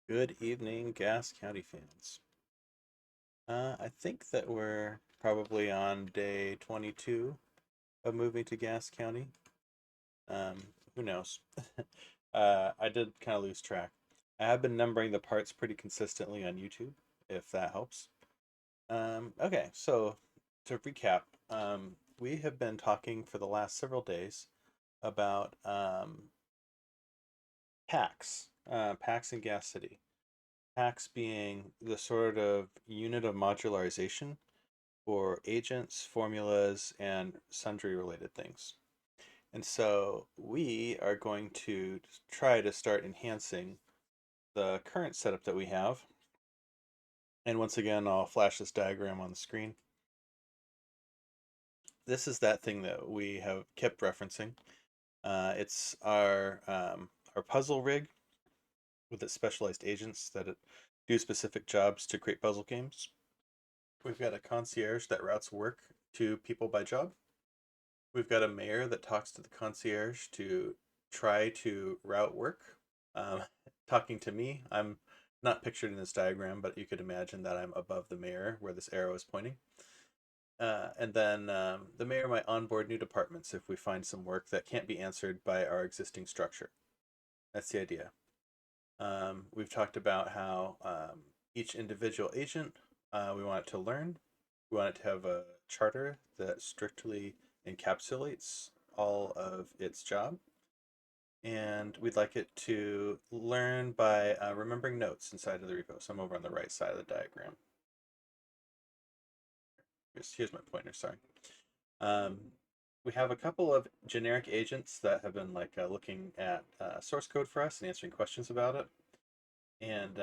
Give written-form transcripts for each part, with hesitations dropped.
Good evening, Gas County fans. I think that we're probably on day 22 of moving to Gas County. Who knows? I did kind of lose track. I have been numbering the parts pretty consistently on YouTube, if that helps. Okay, so to recap, we have been talking for the last several days about packs, packs in Gas City. Packs being the sort of unit of modularization for agents, formulas, and sundry related things. And so we are going to try to start enhancing the current setup that we have. And once again, I'll flash this diagram on the screen. This is that thing that we have kept referencing. It's our puzzle rig with its specialized agents that do specific jobs to create puzzle games. We've got a concierge that routes work to people by job. We've got a mayor that talks to the concierge to try to route work. Um, Talking to me, I'm not pictured in this diagram, but you could imagine that I'm above the mayor where this arrow is pointing. And then the mayor might onboard new departments if we find some work that can't be answered by our existing structure. That's the idea. We've talked about how each individual agent, we want it to learn. We want it to have a charter that strictly encapsulates all of its job. And we'd like it to learn by remembering notes inside of the repo. So I'm over on the right side of the diagram. Here's my pointer, sorry. Um, we have a couple of generic agents that have been looking at source code for us and answering questions about it. And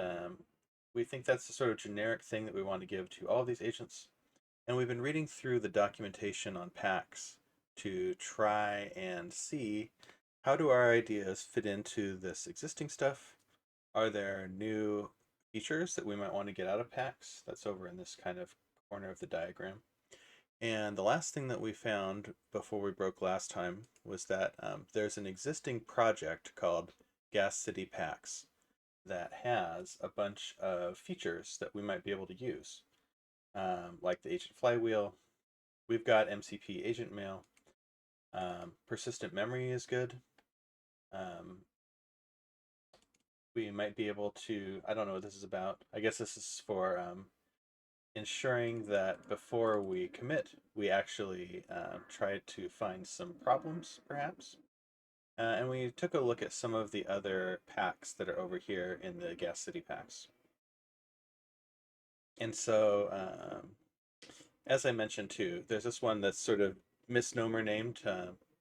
we think that's the sort of generic thing that we want to give to all of these agents. And we've been reading through the documentation on packs to try and see how do our ideas fit into this existing stuff. Are there new features that we might want to get out of packs? That's over in this kind of corner of the diagram. And the last thing that we found before we broke last time was that there's an existing project called Gas City Packs that has a bunch of features that we might be able to use, like the agent flywheel. We've got MCP agent mail. Persistent memory is good. Um, we might be able to, I don't know what this is about. I guess this is for ensuring that before we commit, we actually try to find some problems, perhaps. And we took a look at some of the other packs that are over here in the Gas City packs. And so, as I mentioned too, there's this one that's sort of misnomer named.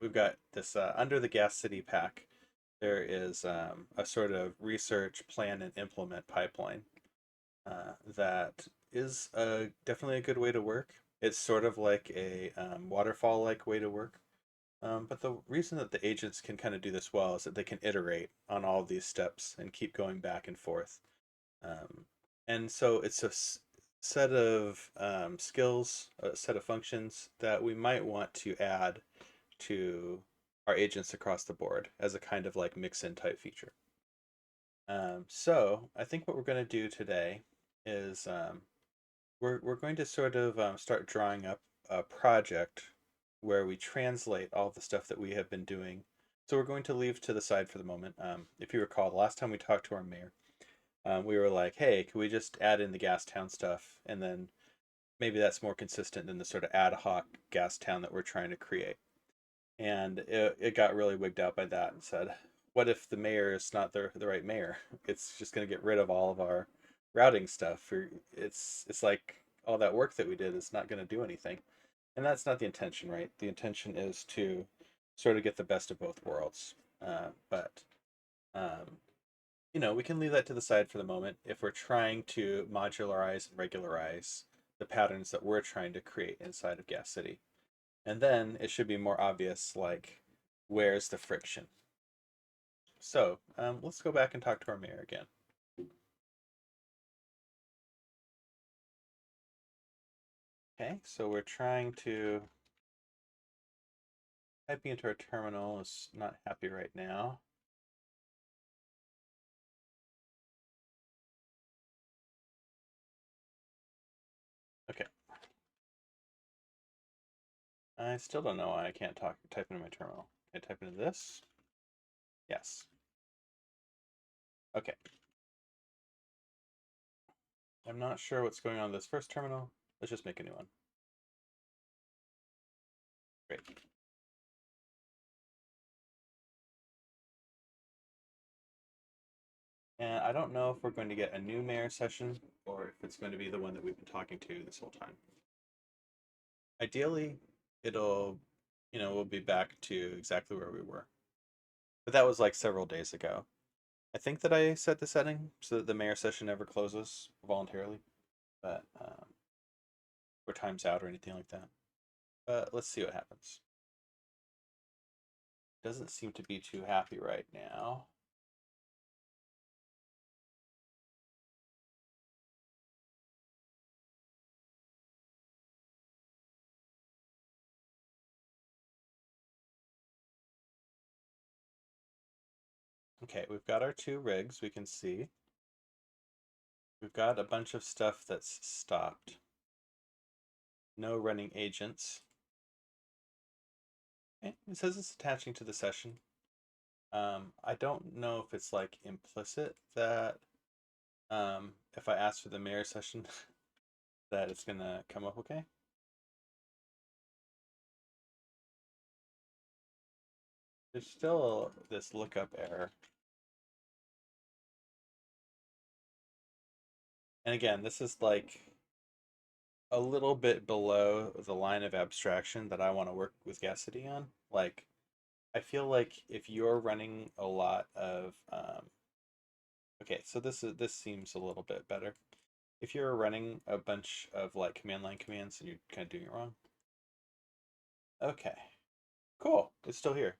We've got this under the Gas City pack. There is a sort of research, plan, and implement pipeline that is definitely a good way to work. It's sort of like a waterfall-like way to work. But the reason that the agents can kind of do this well is that they can iterate on all of these steps and keep going back and forth. Um, and so it's a set of skills, a set of functions that we might want to add to our agents across the board as a kind of like mix-in type feature. So I think what we're going to do today is we're going to sort of start drawing up a project where we translate all the stuff that we have been doing. So we're going to leave to the side for the moment. If you recall, the last time we talked to our mayor, we were like, hey, can we just add in the gas town stuff? And then maybe that's more consistent than the sort of ad hoc gas town that we're trying to create. And it got really wigged out by that and said, what if the mayor is not the right mayor? It's just going to get rid of all of our routing stuff. It's like all that work that we did is not going to do anything. And that's not the intention, right? The intention is to sort of get the best of both worlds. But um, we can leave that to the side for the moment if we're trying to modularize and regularize the patterns that we're trying to create inside of Gas City. And then it should be more obvious, like, where's the friction? So let's go back and talk to our mayor again. Okay, so we're trying to typing into our terminal is not happy right now. I still don't know why I can't type into my terminal. Can I type into this? Yes. Okay. I'm not sure what's going on with this first terminal. Let's just make a new one. Great. And I don't know if we're going to get a new mayor session or if it's going to be the one that we've been talking to this whole time. Ideally, it'll, we'll be back to exactly where we were. But that was like several days ago. I think that I set the setting so that the mayor session never closes voluntarily, but or times out or anything like that. But let's see what happens. Doesn't seem to be too happy right now. Okay, we've got our two rigs, we can see. We've got a bunch of stuff that's stopped. No running agents. Okay, it says it's attaching to the session. I don't know if it's like implicit that if I ask for the mayor session that it's gonna come up okay. There's still this lookup error. And again, this is like a little bit below the line of abstraction that I want to work with Gassity on. Like, I feel like if you're running a lot of okay, so this seems a little bit better. If you're running a bunch of like command line commands and you're kind of doing it wrong. Okay, cool. It's still here.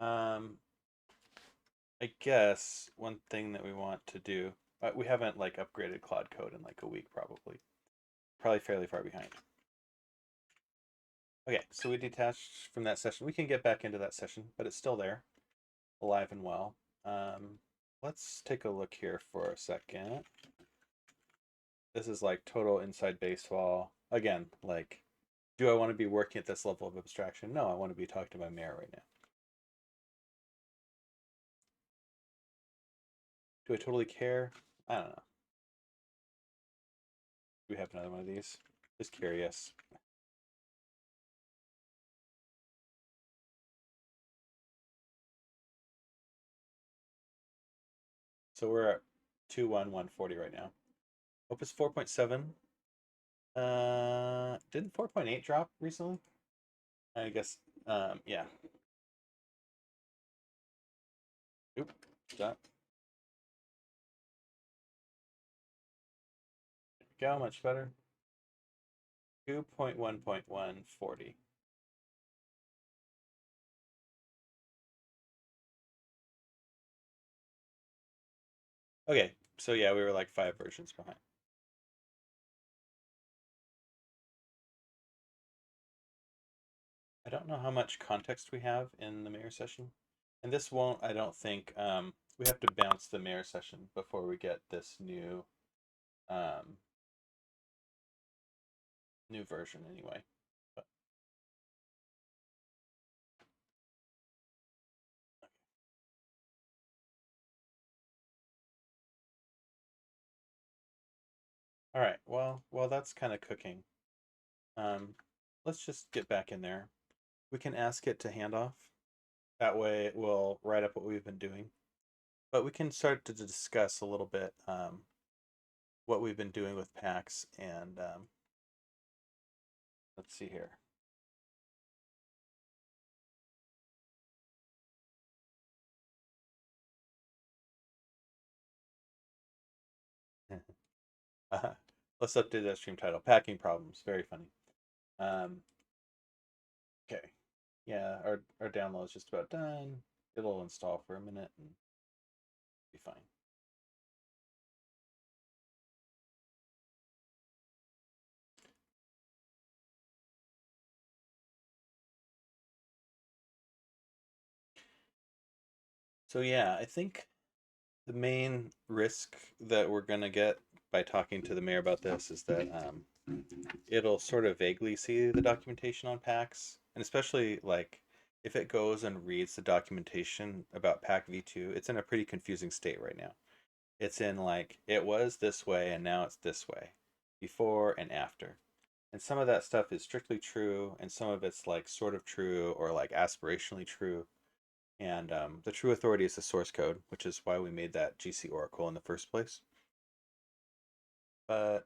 I guess one thing that we want to do, we haven't like upgraded Cloud Code in like a week probably. Probably fairly far behind. Okay, so we detached from that session. We can get back into that session, but it's still there, alive and well. Let's take a look here for a second. This is like total inside baseball. Again, like, do I want to be working at this level of abstraction? No, I want to be talking to my mayor right now. Do I totally care? I don't know. Do we have another one of these? Just curious. So we're at 21140 right now. Opus 4.7. Didn't 4.8 drop recently? I guess. Yeah. Oop. That. There we go. Much better. 2.1.140. Okay. So yeah, we were like 5 versions behind. I don't know how much context we have in the mayor session. And this won't, I don't think, we have to bounce the mayor session before we get this um, new version anyway. But, all right, well, while that's kind of cooking, um, let's just get back in there. We can ask it to hand off. That way it will write up what we've been doing. But we can start to discuss a little bit what we've been doing with packs and let's see here. uh, let's update that stream title. Packing problems. Very funny. Um, okay. Yeah, our download is just about done. It'll install for a minute and be fine. So yeah, I think the main risk that we're gonna get by talking to the mayor about this is that it'll sort of vaguely see the documentation on packs And especially like if it goes and reads the documentation about Pack V2, it's in a pretty confusing state right now. It's in like it was this way and now it's this way, before and after. And some of that stuff is strictly true, and some of it's like sort of true or like aspirationally true. And the true authority is the source code, which is why we made that GC Oracle in the first place. But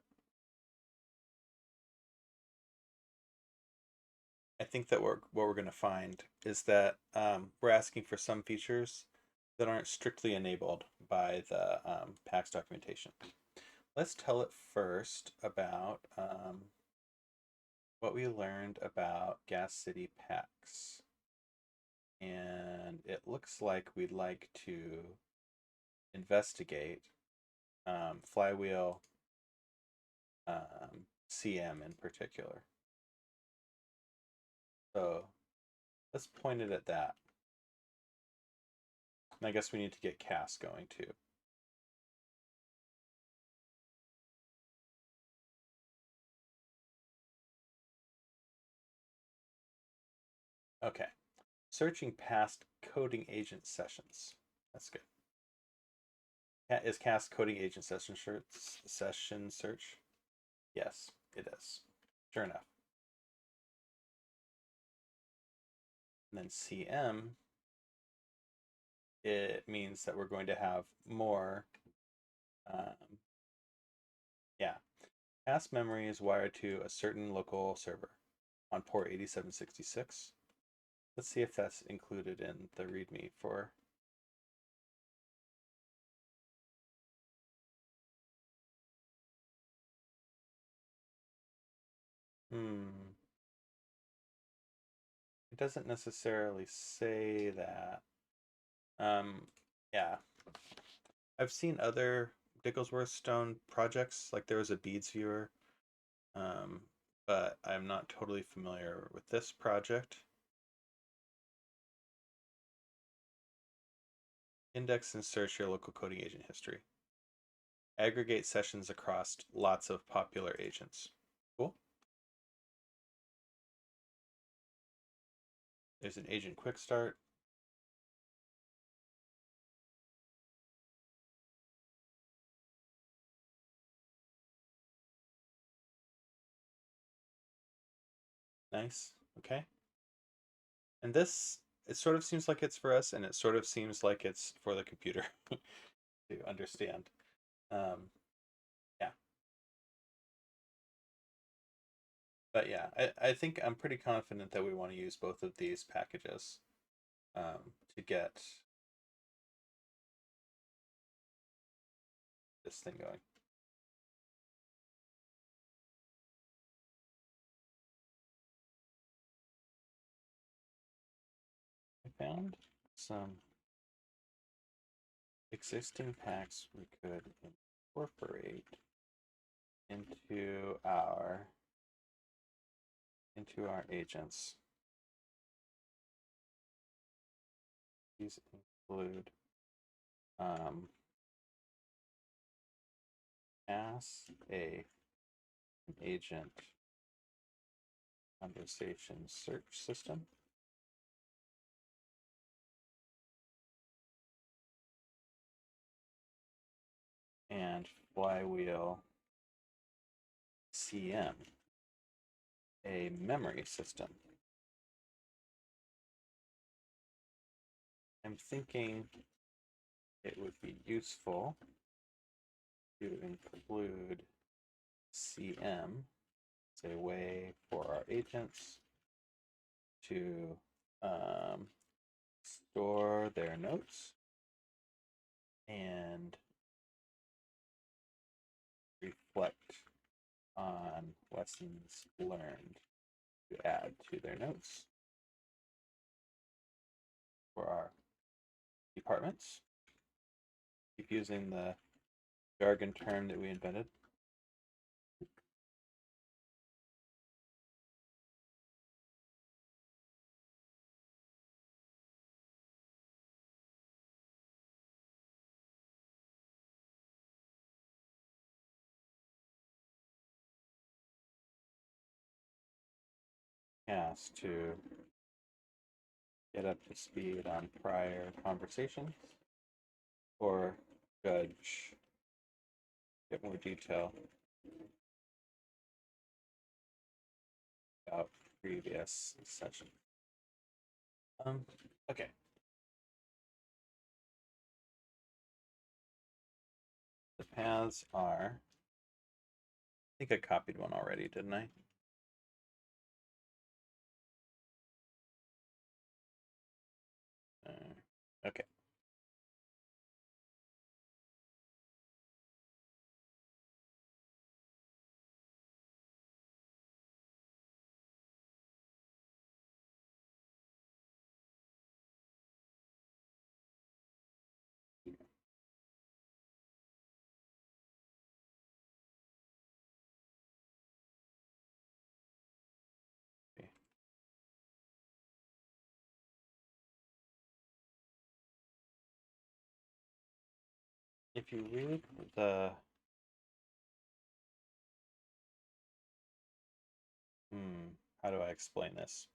I think that what we're going to find is that we're asking for some features that aren't strictly enabled by the PAX documentation. Let's tell it first about what we learned about Gas City PAX. And it looks like we'd like to investigate Flywheel CM in particular. So let's point it at that. And I guess we need to get CAS going too. Okay. Searching past coding agent sessions. That's good. Is CAS coding agent session search? Yes, it is. Sure enough. And then CM, it means that we're going to have more. Yeah. CAS memory is wired to a certain local server on port 8766. Let's see if that's included in the README for. It doesn't necessarily say that. Yeah. I've seen other Dicklesworth Stone projects, like there was a beads viewer, um, but I'm not totally familiar with this project. Index and search your local coding agent history. Aggregate sessions across lots of popular agents. Cool. There's an agent quick start. Nice. Okay. And this, it sort of seems like it's for us, and it sort of seems like it's for the computer to understand. Yeah. But yeah, I think I'm pretty confident that we want to use both of these packages to get this thing going. I found some existing packs we could incorporate into our agents. These include as an agent conversation search system, and Flywheel CM, a memory system. I'm thinking it would be useful to include CM as a way for our agents to store their notes and reflect on lessons learned to add to their notes for our departments. Keep using the jargon term that we invented. has to get up to speed on prior conversations or judge, get more detail about previous session. Okay. The paths are, I think I copied one already, didn't I? Okay. If you read the how do I explain this?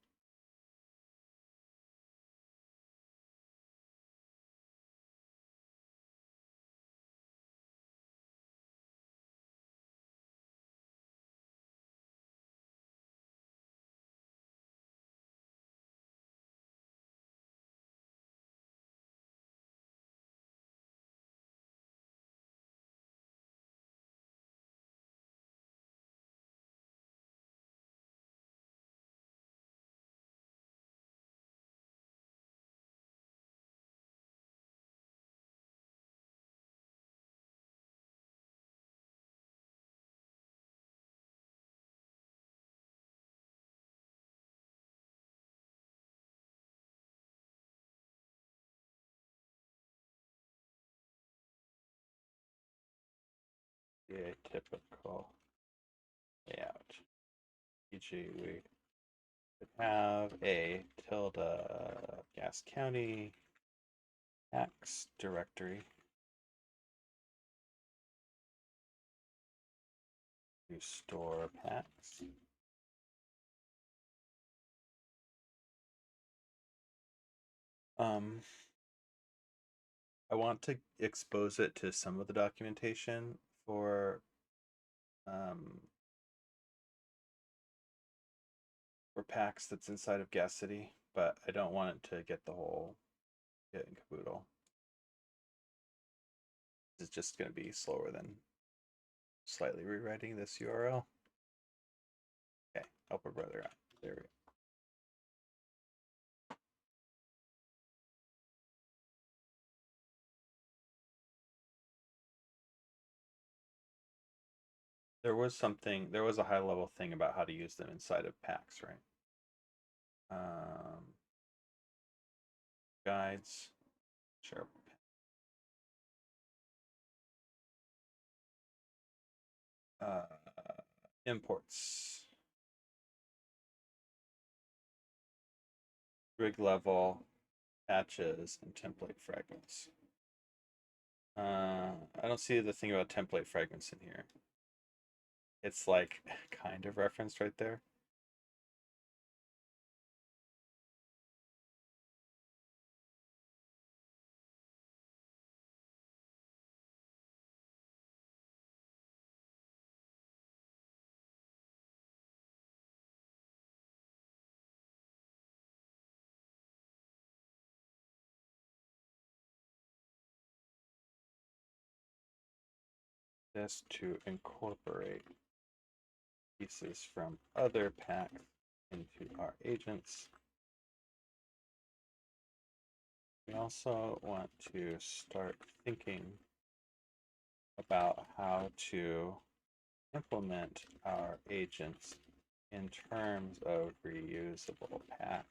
A typical layout. E.g., we could have a tilde gas county X directory to store packs. I want to expose it to some of the documentation um, for packs that's inside of Gas City, but I don't want it to get the whole kit and caboodle. It's just going to be slower than slightly rewriting this URL. Okay, help a brother out. There we go. There was a high level thing about how to use them inside of packs, right? Guides, sure. Imports, rig level, patches, and template fragments. I don't see the thing about template fragments in here. It's like kind of referenced right there. Just to incorporate pieces from other packs into our agents. We also want to start thinking about how to implement our agents in terms of reusable packs.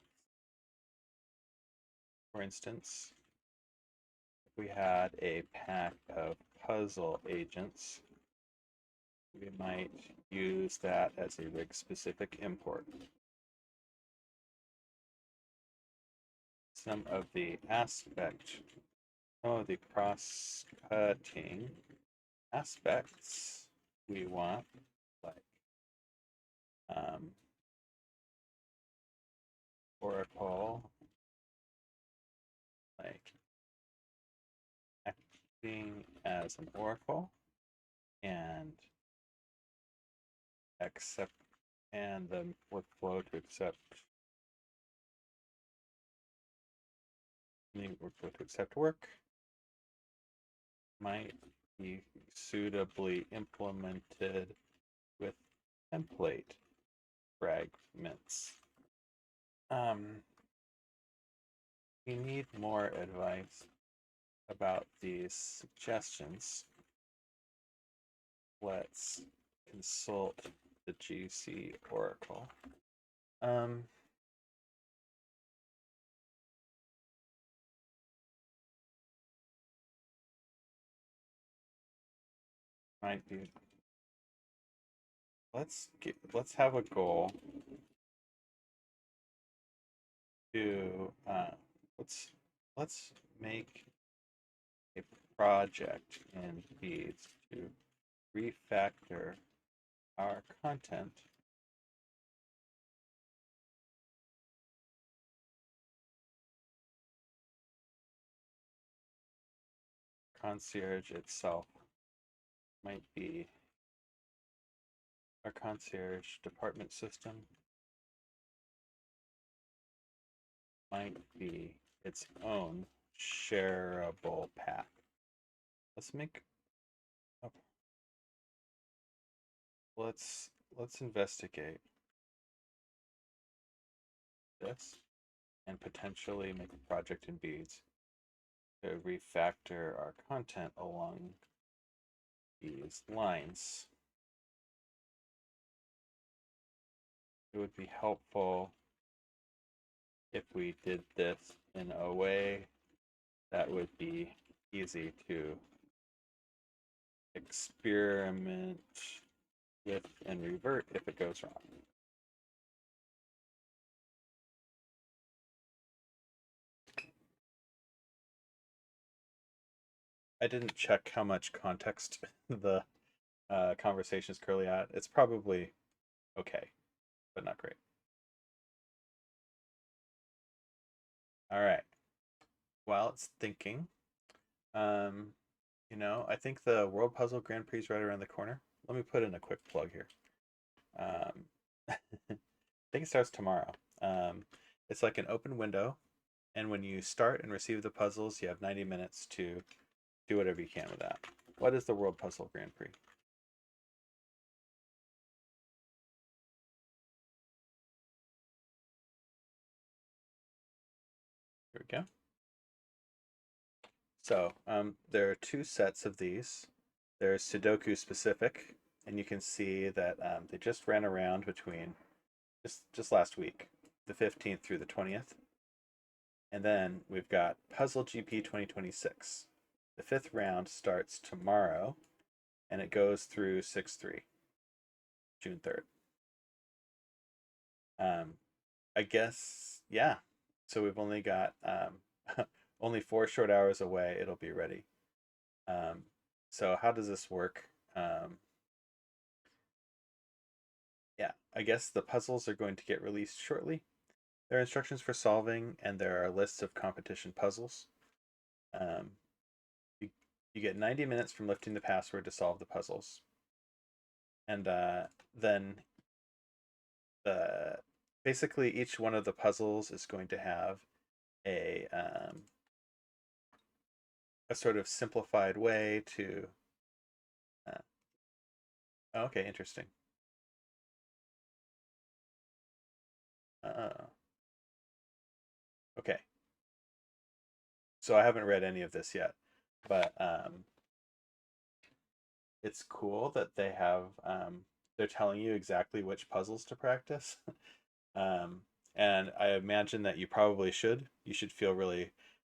For instance, if we had a pack of puzzle agents, we might use that as a rig-specific import. Some of the cross-cutting aspects we want, like oracle, like acting as an oracle, and accept, and the workflow to accept the workflow to accept work might be suitably implemented with template fragments. You need more advice about these suggestions. Let's consult the GC Oracle. Might be. Let's have a goal to let's make a project in Beads to refactor our content concierge itself might be our concierge department system might be its own shareable path. Let's make up. Let's investigate this and potentially make a project in Beads to refactor our content along these lines. It would be helpful if we did this in a way that would be easy to experiment with and revert if it goes wrong. I didn't check how much context the conversation is currently at. It's probably okay, but not great. All right. While it's thinking, um, I think the World Puzzle Grand Prix is right around the corner. Let me put in a quick plug here. I think it starts tomorrow. It's like an open window, and when you start and receive the puzzles, you have 90 minutes to do whatever you can with that. What is the World Puzzle Grand Prix? Here we go. So there are two sets of these. There's Sudoku specific, and you can see that they just ran around between just last week, the 15th through the 20th. And then we've got Puzzle GP 2026. The fifth round starts tomorrow, and it goes through 6/3, June 3rd. I guess, yeah. So we've only got only 4 short hours away. It'll be ready. So how does this work? Yeah, I guess the puzzles are going to get released shortly. There are instructions for solving, and there are lists of competition puzzles. Um, you get 90 minutes from lifting the password to solve the puzzles. And then basically each one of the puzzles is going to have a sort of simplified way to. Okay, interesting. Okay, so I haven't read any of this yet, but it's cool that they have they're telling you exactly which puzzles to practice. And I imagine that you probably should. You should feel really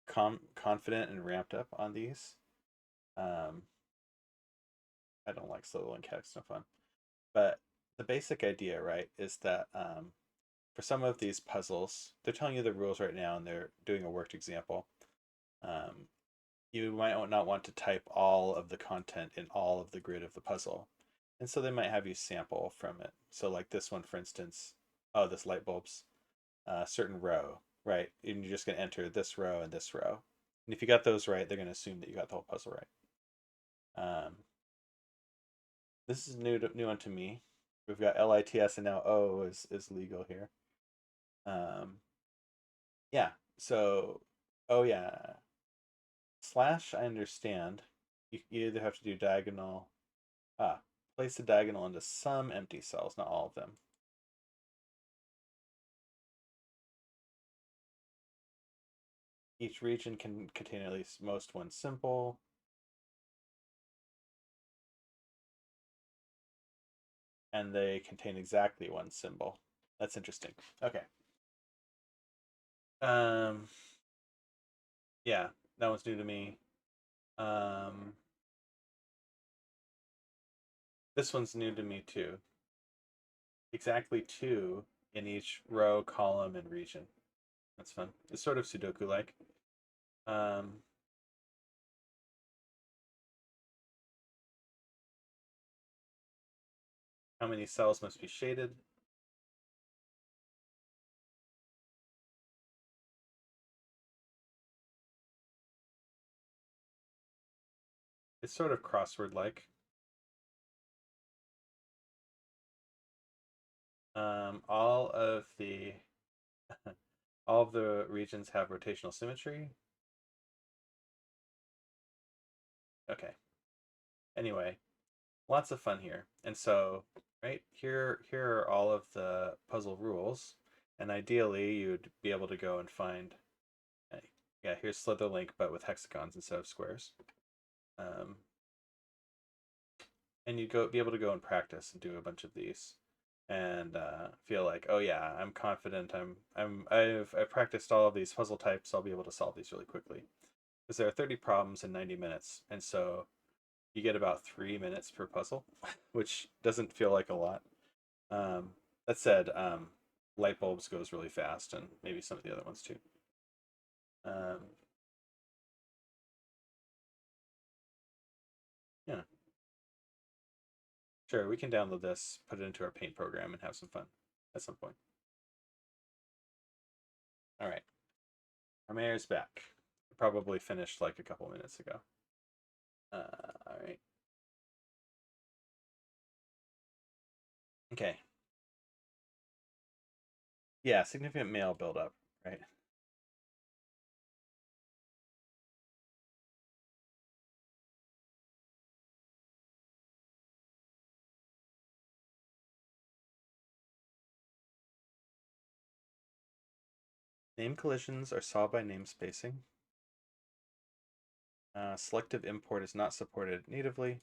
confident and ramped up on these. I don't like solo and cats, no fun. But the basic idea, right, is that for some of these puzzles, they're telling you the rules right now, and they're doing a worked example. Um, you might not want to type all of the content in all of the grid of the puzzle. And so they might have you sample from it. So like this one, for instance, oh, this light bulbs. a certain row, right? And you're just going to enter this row and this row. And if you got those right, they're going to assume that you got the whole puzzle right. This is new one to me. We've got LITS and now O is legal here. Yeah. So, oh yeah, slash. I understand. You either have to do diagonal. Ah, place the diagonal into some empty cells, not all of them. Each region can contain at least most one symbol. And they contain exactly one symbol. That's interesting. Okay. Um, yeah, that one's new to me. Um, this one's new to me too. Exactly two in each row, column, and region. That's fun. It's sort of Sudoku-like. Um, how many cells must be shaded? It's sort of crossword-like. All of the all of the regions have rotational symmetry. Okay. Anyway, lots of fun here. And so, right here are all of the puzzle rules. And ideally, you'd be able to go and find, yeah, here's Slitherlink, but with hexagons instead of squares. And you'd be able to go and practice and do a bunch of these, and feel like, oh yeah, I'm confident. I've practiced all of these puzzle types. I'll be able to solve these really quickly because there are 30 problems in 90 minutes, and so you get about 3 minutes per puzzle, which doesn't feel like a lot. Um, that said, light bulbs goes really fast, and maybe some of the other ones too. Um, yeah, sure, we can download this, put it into our paint program, and have some fun at some point. All right, our mayor's back. Probably finished like a couple minutes ago. All right. Okay. Yeah, significant mail buildup, right? Name collisions are solved by name spacing. Selective import is not supported natively.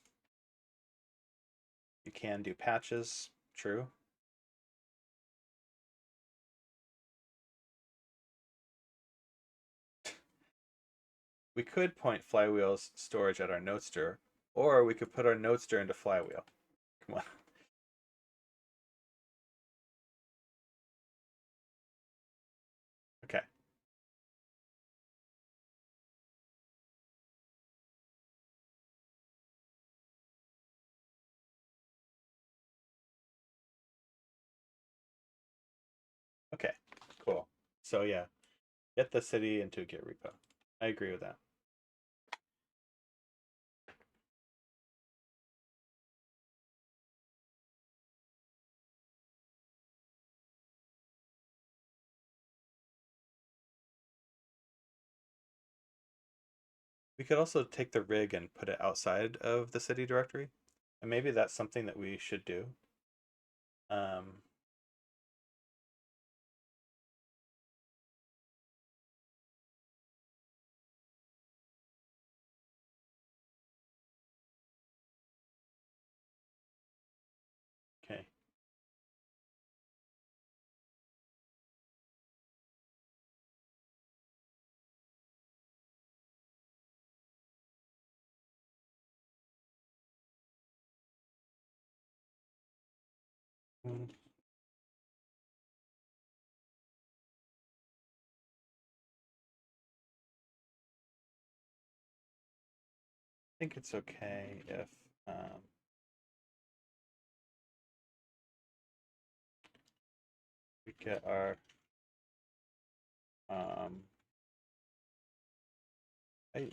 You can do patches. True. We could point Flywheel's storage at our Notester, or we could put our Notester into Flywheel. Come on. Okay. Okay. Cool. So yeah, get the city into a Git repo. I agree with that. We could also take the rig and put it outside of the city directory, and maybe that's something that we should do. Um, okay. Mm, I think it's okay if we get our Um, I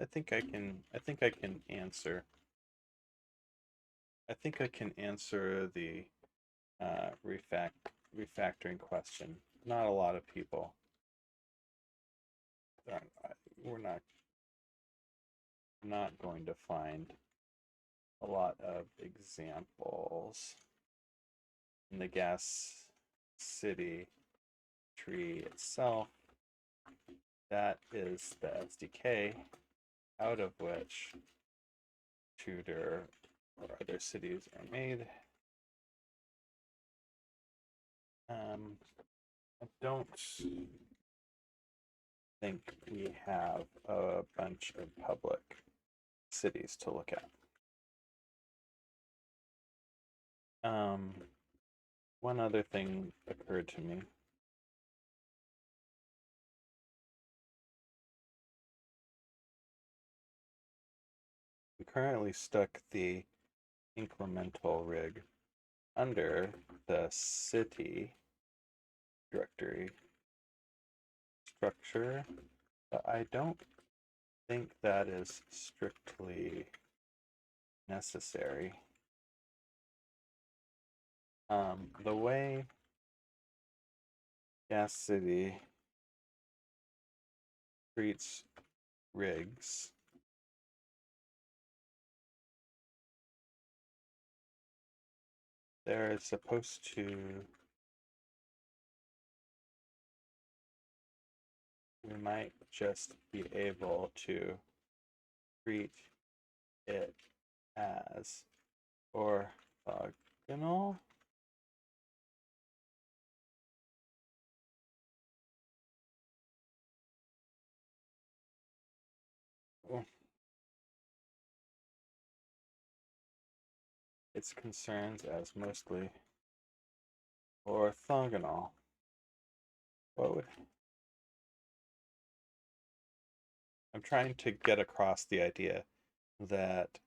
think I can. I think I can answer. I think I can answer the refactoring question. Not a lot of people. We're not going to find a lot of examples in the gas city tree itself. That is the SDK out of which Tudor or other cities are made. I don't think we have a bunch of public cities to look at. One other thing occurred to me. We currently stuck the incremental rig under the city directory structure, but I don't think that is strictly necessary. The way Gas City treats rigs there is supposed to we might just be able to treat it as orthogonal. Its concerns as mostly orthogonal. What would I'm trying to get across the idea that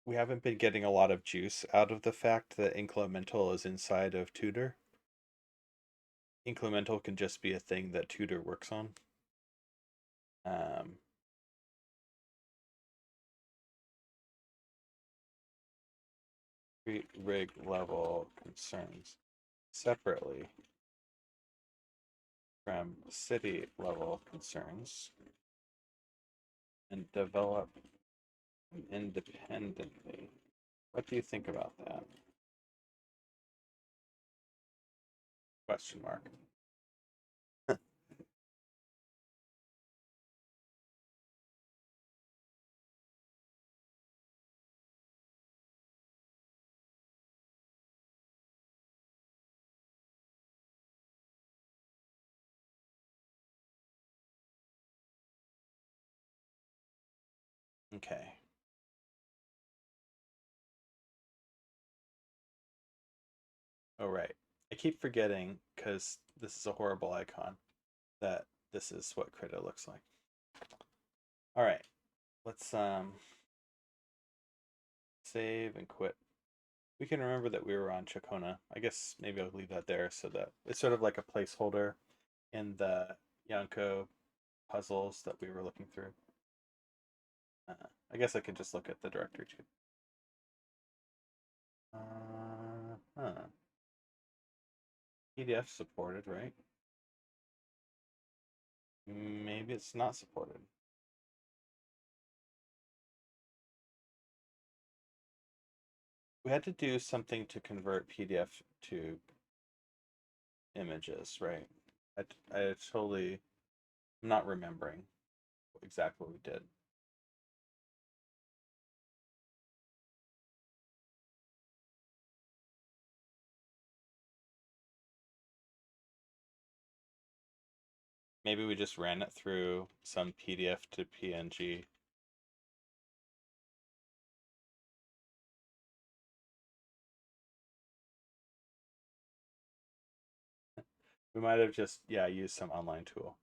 we haven't been getting a lot of juice out of the fact that incremental is inside of Tudor. Incremental can just be a thing that Tudor works on. Treat rig level concerns separately from city level concerns and develop independently. What do you think about that? Question mark. Okay. Oh, right. I keep forgetting, because this is a horrible icon, that this is what Krita looks like. All right. Let's save and quit. We can remember that we were on Chacona. I guess maybe I'll leave that there so that it's sort of like a placeholder in the Yanko puzzles that we were looking through. I guess I could just look at the directory too. PDF supported, right? Maybe it's not supported. We had to do something to convert PDF to images, right? I totally am not remembering exactly what we did. Maybe we just ran it through some PDF to PNG. We might have just, yeah, used some online tool.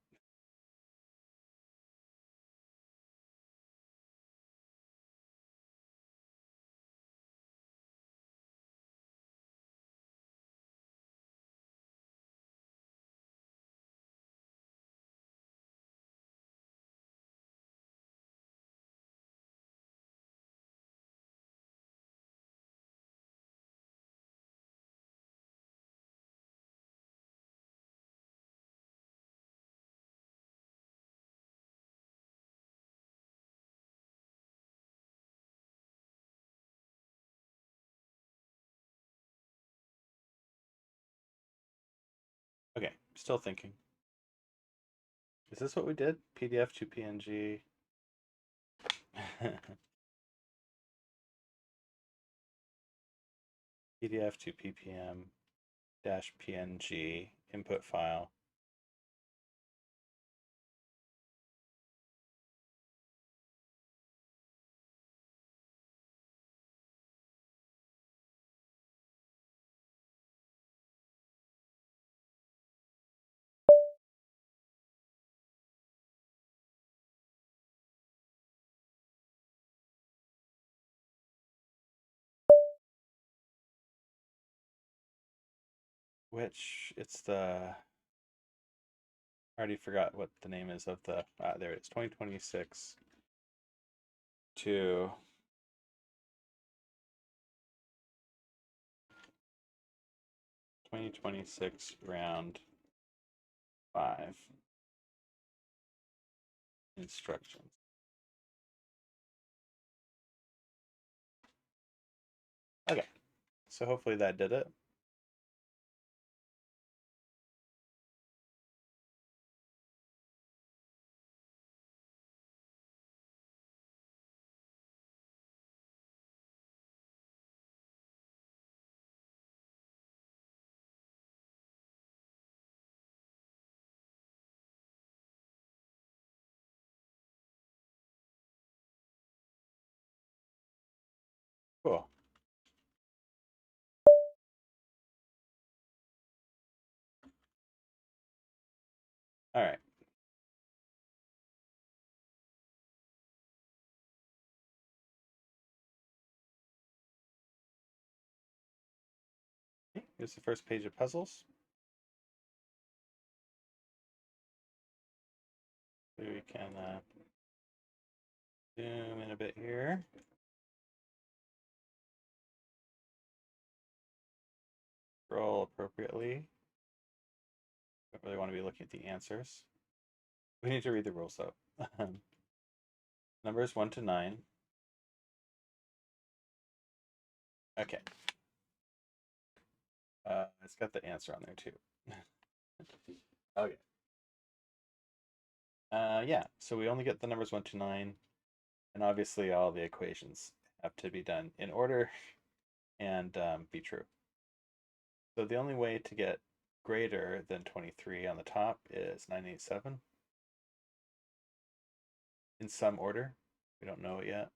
still thinking. Is this what we did? PDF to PNG. PDF to ppm dash PNG input file. Which it's the I already forgot what the name is of the there it is, 2026 to 2026 round 5 instructions. Okay, so hopefully that did it. Cool. All right. Here's the first page of puzzles. We can zoom in a bit here. Scroll appropriately. Don't really want to be looking at the answers. We need to read the rules though. Numbers 1 to 9. Okay. It's got the answer on there too. Okay. Yeah, so we only get the numbers 1 to 9, and obviously all the equations have to be done in order and be true. So the only way to get greater than 23 on the top is 987 in some order. We don't know it yet.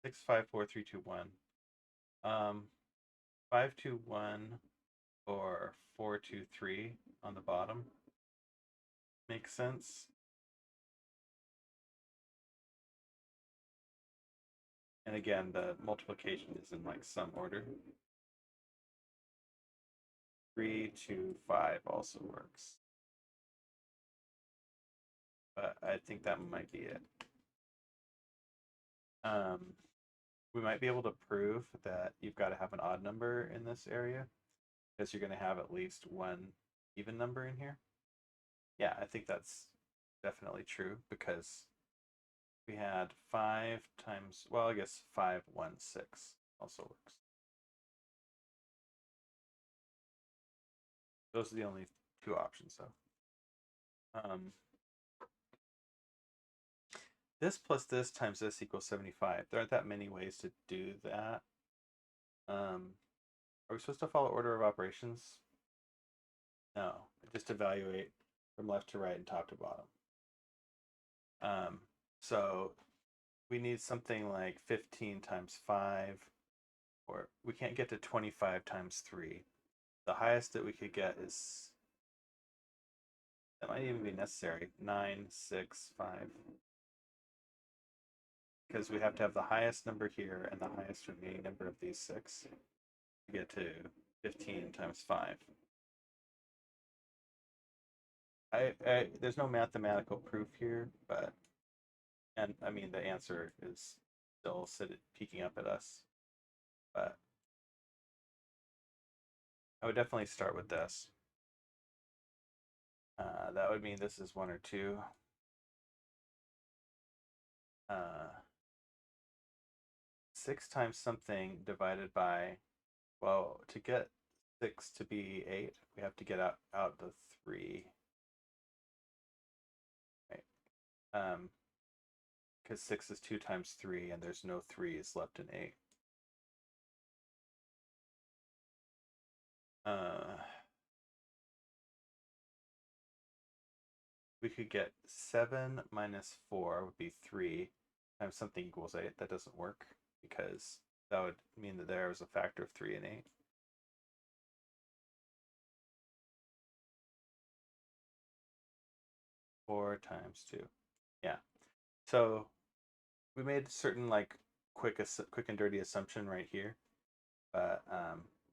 6, 5, 4, 3, 2, 1. 5, 2, 1 or 4, 2, 3 on the bottom makes sense. And again, the multiplication is in like some order. 3, 2, 5 also works. But I think that might be it. We might be able to prove that you've got to have an odd number in this area because you're going to have at least one even number in here. Yeah, I think that's definitely true because we had 5 times, well, I guess 5, 1, 6 also works. Those are the only two options, though. This plus this times this equals 75. There aren't that many ways to do that. Are we supposed to follow order of operations? No, just evaluate from left to right and top to bottom. So we need something like 15 times 5, or we can't get to 25 times 3. The highest that we could get is, that might even be necessary, 9, 6, 5. Because we have to have the highest number here and the highest remaining number of these 6 to get to 15 times 5. There's no mathematical proof here, but, and I mean the answer is still peeking up at us, but I would definitely start with this. That would mean this is 1 or 2. 6 times something divided by, well, to get 6 to be 8, we have to get out the 3, right? Because 6 is 2 times 3, and there's no 3's left in 8. We could get 7 minus 4 would be 3 times something equals 8. That doesn't work because that would mean that there was a factor of 3 and 8. 4 times 2. Yeah. So we made certain like quick and dirty assumption right here, but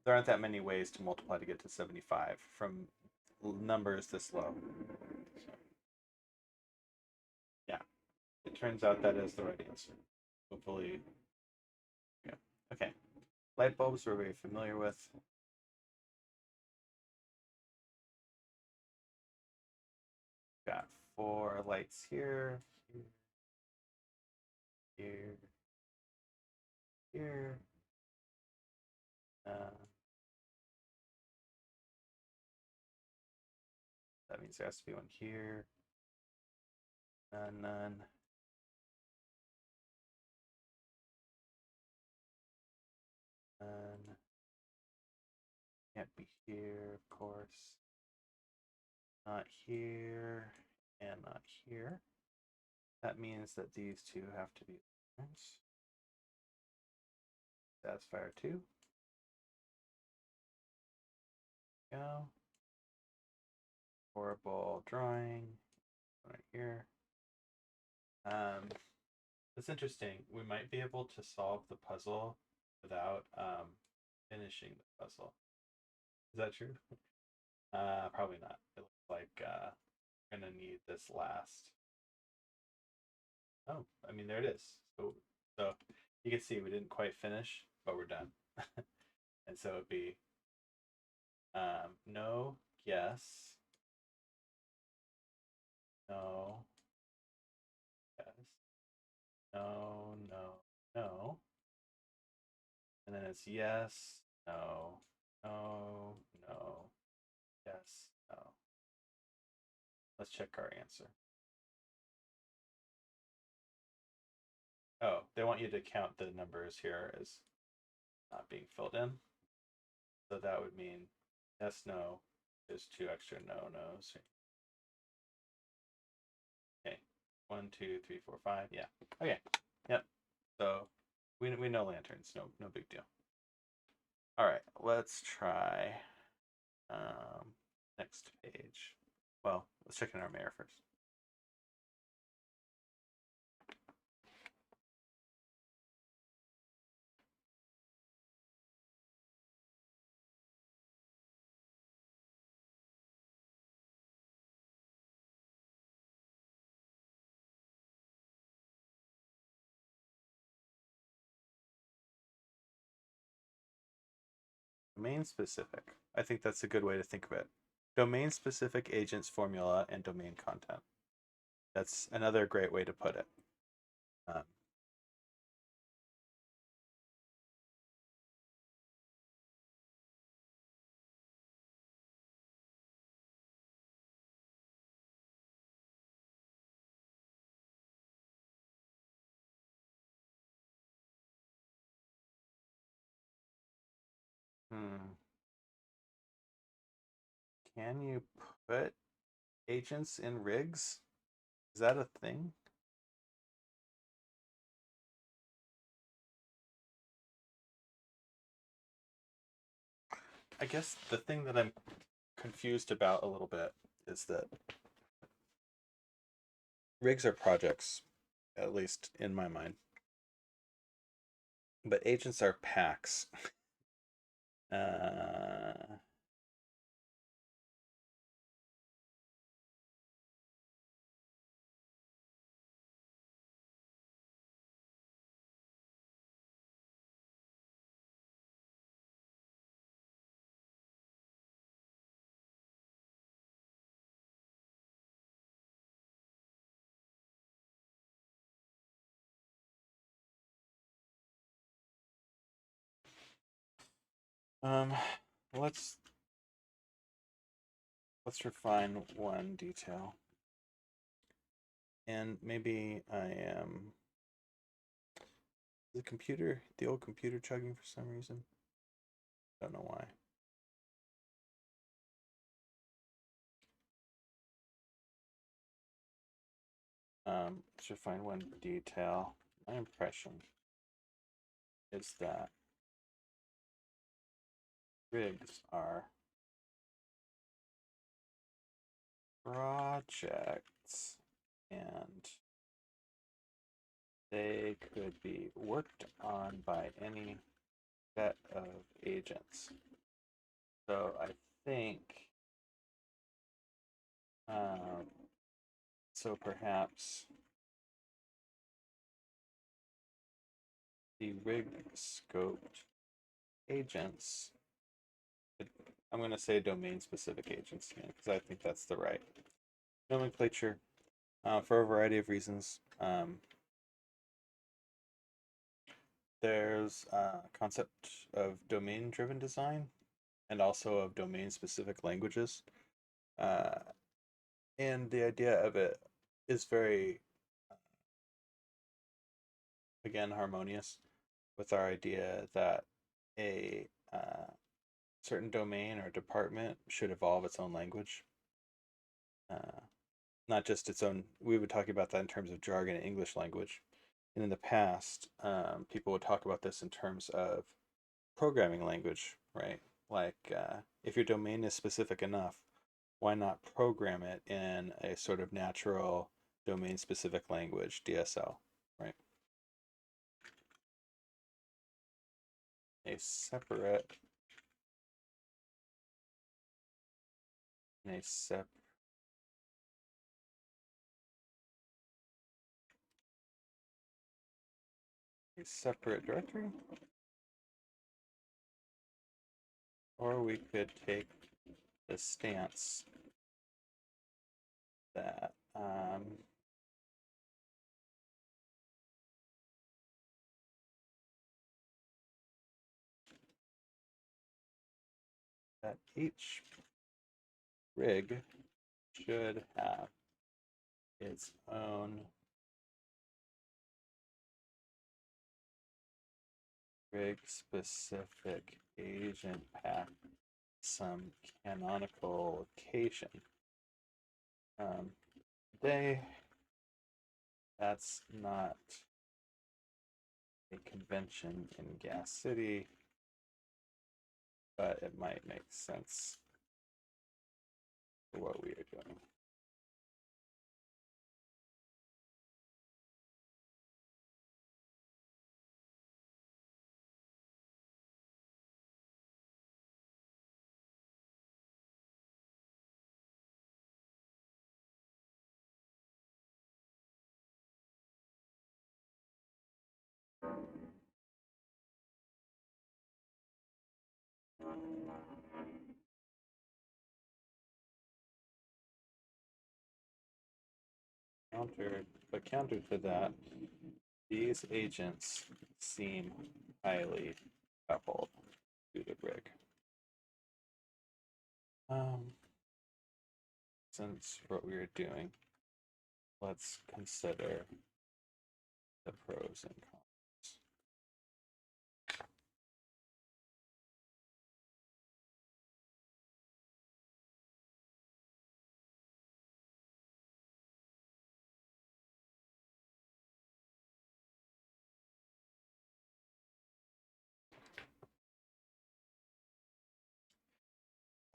there aren't that many ways to multiply to get to 75 from numbers this low. So, yeah, it turns out that is the right answer. Hopefully, yeah. Okay. Light bulbs we're very familiar with. Got 4 lights here, here, here. That means there has to be one here. None, none. None. Can't be here, of course. Not here, and not here. That means that these two have to be ones. That's fire 2. Go. Horrible drawing. Right here. It's interesting. We might be able to solve the puzzle without finishing the puzzle. Is that true? Probably not. It looks like we're gonna need this last. Oh, I mean there it is. So you can see we didn't quite finish, but we're done. And so it'd be no, yes, no, yes, no, no, no, and then it's yes, no, no, no, yes, no. Let's check our answer. Oh, they want you to count the numbers here as not being filled in. So that would mean yes, no. There's 2 extra no nos. Okay. 1, 2, 3, 4, 5. Yeah. Okay. Yep. So we know lanterns. No big deal. All right. Let's try next page. Well, let's check in our mayor first. Domain specific. I think that's a good way to think of it. Domain specific agents formula and domain content. That's another great way to put it. Um, hmm. Can you put agents in rigs? Is that a thing? I guess the thing that I'm confused about a little bit is that rigs are projects, at least in my mind, but agents are packs. uh, um, let's refine one detail. And maybe I am the old computer chugging for some reason. Don't know why. Let's refine one detail. My impression is that rigs are projects and they could be worked on by any set of agents. So I think, um, so perhaps the rig scoped agents, I'm going to say domain specific agents again, because I think that's the right nomenclature for a variety of reasons. There's a concept of domain driven design and also of domain specific languages. Uh, and the idea of it is very, again, harmonious with our idea that a certain domain or department should evolve its own language. Uh, Not just its own, we would talk about that in terms of jargon and English language. And in the past, people would talk about this in terms of programming language, right? Like if your domain is specific enough, why not program it in a sort of natural domain specific language, DSL, right? A separate, a sep, a separate directory, or we could take the stance that that each rig should have its own rig specific agent path, some canonical location. Today, that's not a convention in Gas City, but it might make sense for what we are doing. Counter to that, these agents seem highly coupled to the rig. Since what we are doing, let's consider the pros and cons.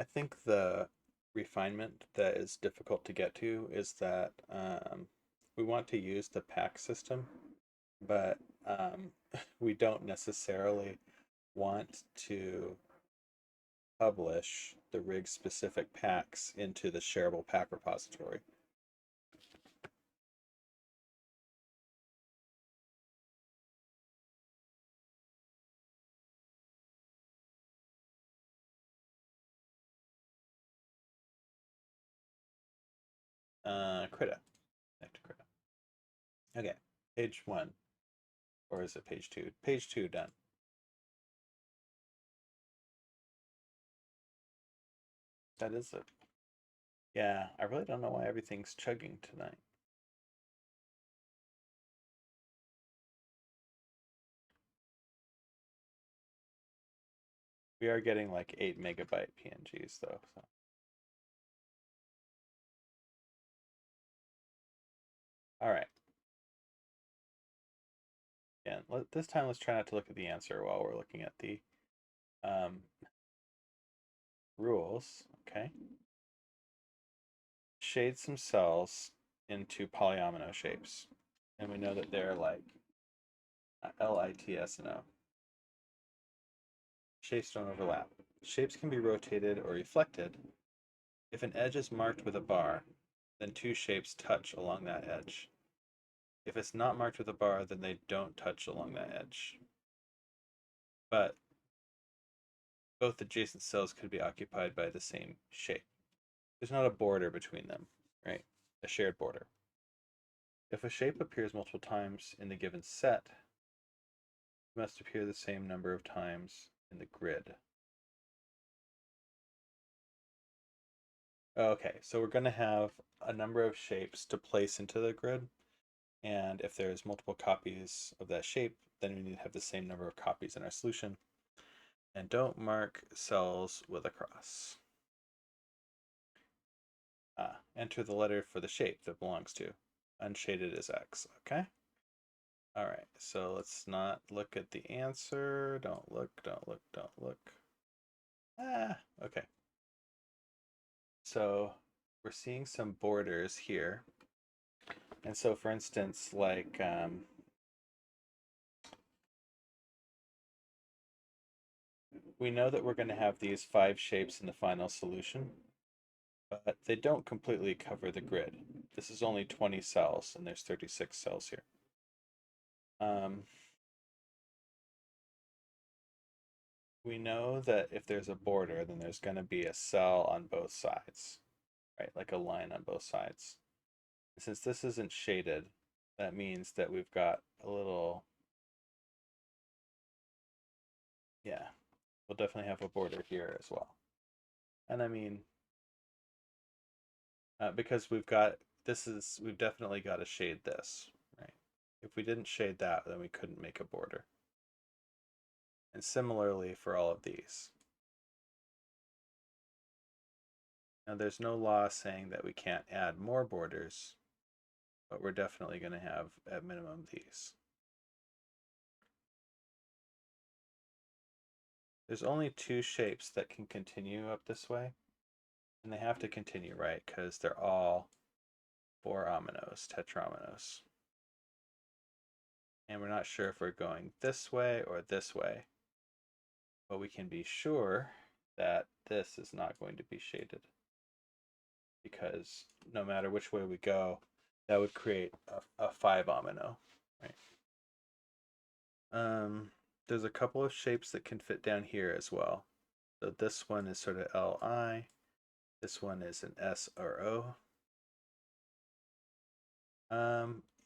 I think the refinement that is difficult to get to is that we want to use the pack system, but we don't necessarily want to publish the rig specific packs into the shareable pack repository. Krita. Back to Krita. Okay, page 1. Or is it page 2? Page 2 done. That is it. Yeah, I really don't know why everything's chugging tonight. We are getting like 8 megabyte PNGs though. So. All right. Yeah, this time let's try not to look at the answer while we're looking at the um, rules. Okay. Shade some cells into polyomino shapes. And we know that they're like LITS and O. Shapes don't overlap. Shapes can be rotated or reflected. If an edge is marked with a bar, then two shapes touch along that edge. If it's not marked with a bar, then they don't touch along that edge. But both adjacent cells could be occupied by the same shape. There's not a border between them, right? A shared border. If a shape appears multiple times in the given set, it must appear the same number of times in the grid. Okay, so we're going to have a number of shapes to place into the grid, and if there's multiple copies of that shape, then we need to have the same number of copies in our solution. And don't mark cells with a cross. Enter the letter for the shape that belongs to. Unshaded is X, okay? All right, so let's not look at the answer. Don't look, don't look, don't look. Okay. So we're seeing some borders here. And so for instance, like we know that we're going to have these 5 shapes in the final solution, but they don't completely cover the grid. This is only 20 cells, and there's 36 cells here. We know that if there's a border, then there's going to be a cell on both sides, right? Like a line on both sides. And since this isn't shaded, that means that we've got a little, yeah, we'll definitely have a border here as well. And I mean, because we've definitely got to shade this, right? If we didn't shade that, then we couldn't make a border. And similarly for all of these. Now there's no law saying that we can't add more borders, but we're definitely going to have at minimum these. There's only 2 shapes that can continue up this way, and they have to continue right because they're all 4 ominoes, tetraominoes. And we're not sure if we're going this way or this way, but we can be sure that this is not going to be shaded because no matter which way we go, that would create a 5 omino, right? There's a couple of shapes that can fit down here as well. So this one is sort of Li, this one is an S or O.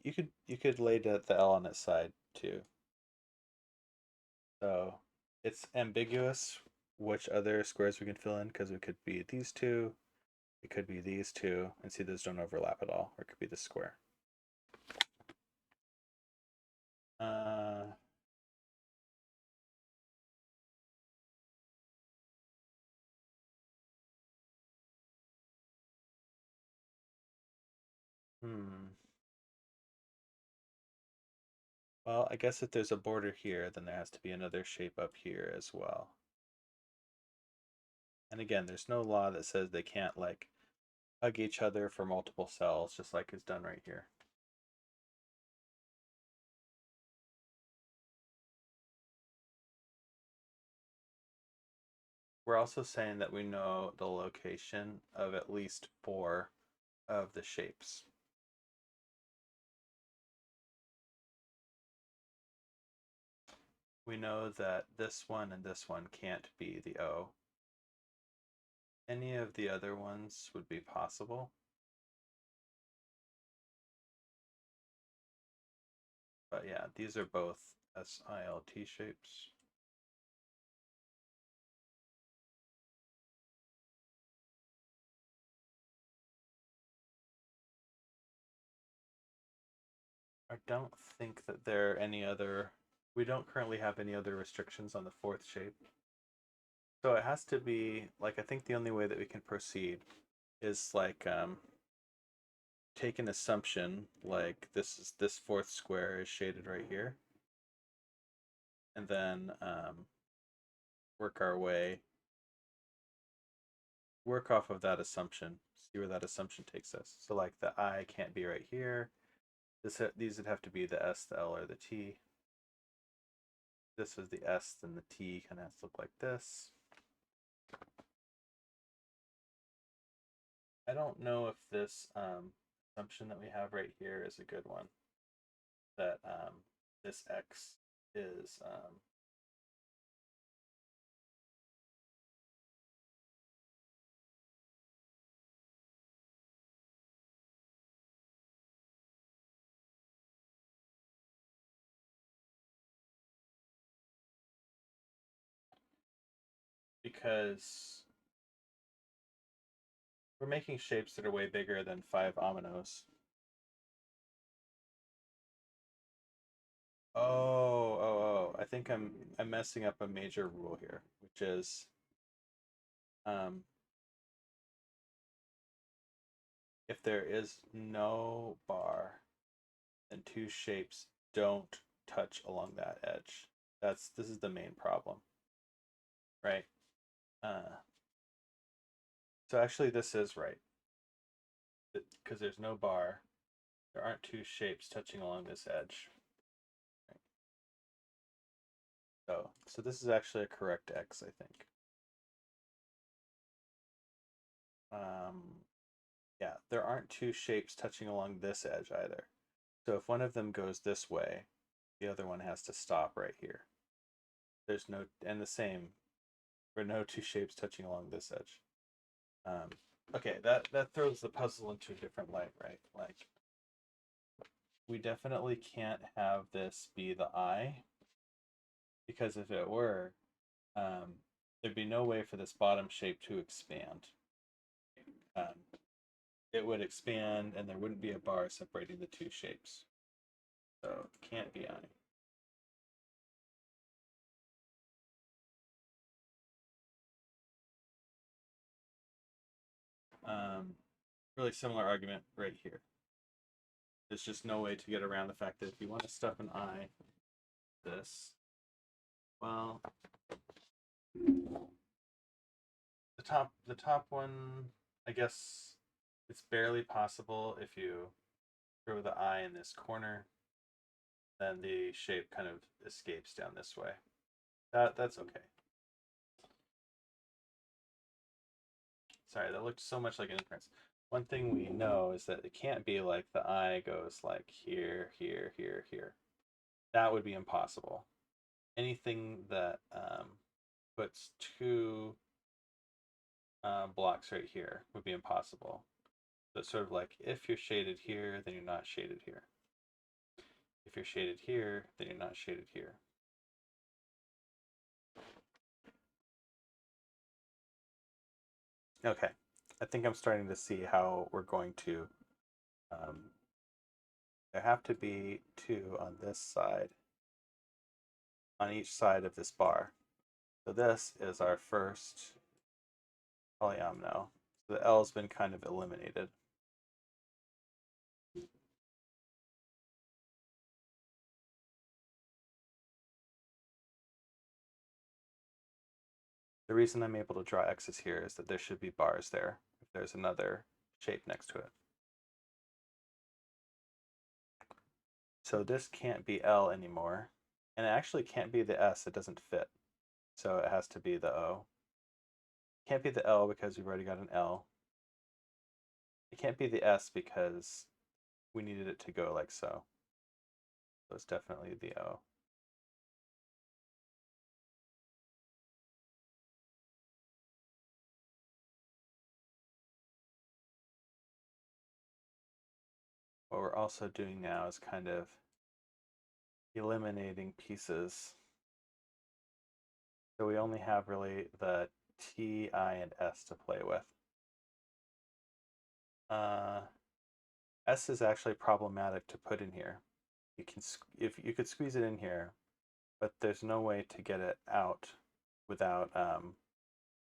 You could lay the L on its side too. So it's ambiguous which other squares we can fill in because it could be these two, it could be these two, and see those don't overlap at all, or it could be this square. Uh, hmm. Well, I guess if there's a border here, then there has to be another shape up here as well. And again, there's no law that says they can't like hug each other for multiple cells, just like is done right here. We're also saying that we know the location of at least 4 of the shapes. We know that this one and this one can't be the O. Any of the other ones would be possible. But yeah, these are both SILT shapes. I don't think that there are any other. We don't currently have any other restrictions on the fourth shape. So it has to be like, I think the only way that we can proceed is like take an assumption like this fourth square is shaded right here, and then work our way, work off of that assumption, see where that assumption takes us. So like the I can't be right here. These would have to be the S, the L, or the T. This was the S, then the T kind of has to look like this. I don't know if this assumption that we have right here is a good one. That this X is because we're making shapes that are way bigger than 5 ominoes. I think I'm messing up a major rule here, which is um, if there is no bar, then two shapes don't touch along that edge. This is the main problem, right? Uh, so actually, this is right because there's no bar. There aren't two shapes touching along this edge. Right? So this is actually a correct X, I think. Um, yeah, there aren't two shapes touching along this edge either. So if one of them goes this way, the other one has to stop right here. There's no, and the same, there are no two shapes touching along this edge. Um, okay, that throws the puzzle into a different light, right? Like, we definitely can't have this be the I, because if it were, there'd be no way for this bottom shape to expand. Um, it would expand, and there wouldn't be a bar separating the two shapes. So it can't be I. Really similar argument right here. There's just no way to get around the fact that if you want to stuff an I, this, well, the top one, I guess it's barely possible if you throw the I in this corner, then the shape kind of escapes down this way. That's okay. Sorry, that looked so much like an inference. One thing we know is that it can't be like the I goes like here, here, here, here. That would be impossible. Anything that puts two blocks right here would be impossible. So it's sort of like if you're shaded here, then you're not shaded here. If you're shaded here, then you're not shaded here. Okay, I think I'm starting to see how we're going to. There have to be two on this side, on each side of this bar. So this is our first polyomino. So the L's been kind of eliminated. The reason I'm able to draw X's here is that there should be bars there if there's another shape next to it. So this can't be L anymore. And it actually can't be the S, it doesn't fit. So it has to be the O. It can't be the L because we've already got an L. It can't be the S because we needed it to go like so. So it's definitely the O. What we're also doing now is kind of eliminating pieces. So we only have really the T, I, and S to play with. S is actually problematic to put in here you can if you could squeeze it in here, but there's no way to get it out without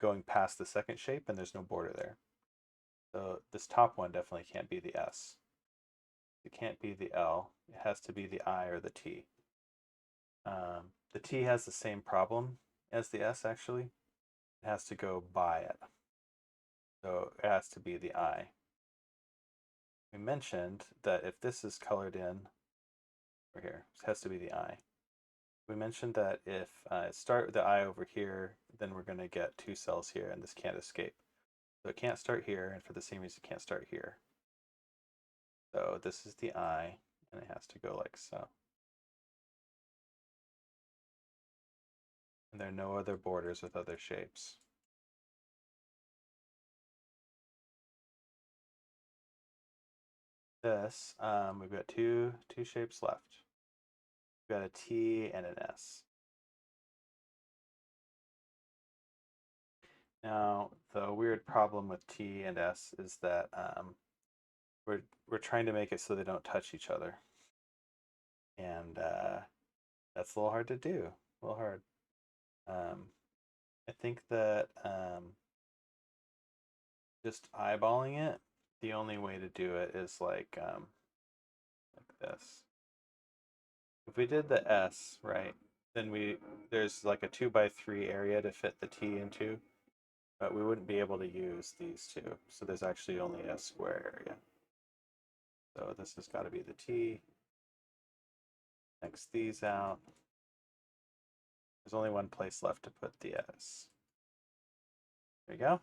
going past the second shape, and there's no border there. So this top one definitely can't be the S. It can't be the L. It has to be the I or the T. The T has the same problem as the S, actually. It has to go by it. So it has to be the I. We mentioned that if this is colored in over here, it has to be the I. We mentioned that if I start with the I over here, then we're going to get two cells here, and this can't escape. So it can't start here, and for the same reason, it can't start here. So this is the I, and it has to go like so. And there are no other borders with other shapes. This, we've got two shapes left. We've got a T and an S. Now, the weird problem with T and S is that we're trying to make it so they don't touch each other, and that's a little hard to do. A little hard. I think that just eyeballing it, the only way to do it is like this. If we did the S right, then there's like a 2x3 area to fit the T into, but we wouldn't be able to use these two. So there's actually only a square area. So this has got to be the T. X these out. There's only one place left to put the S. There you go.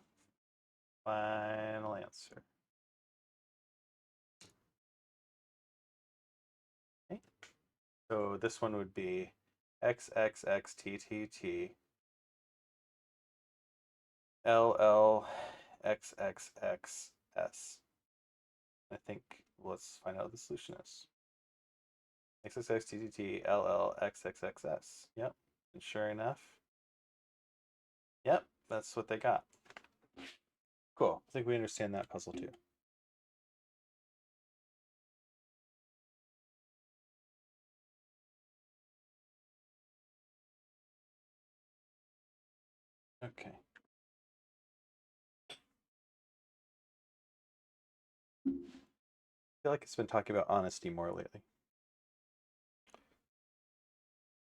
Final answer. Okay. So this one would be XXXTTT LLXXXS. I think let's find out what the solution is. XXXTTT LLXXXS. Yep. And sure enough, yep, that's what they got. Cool. I think we understand that puzzle too. Okay. I feel like it's been talking about honesty more lately.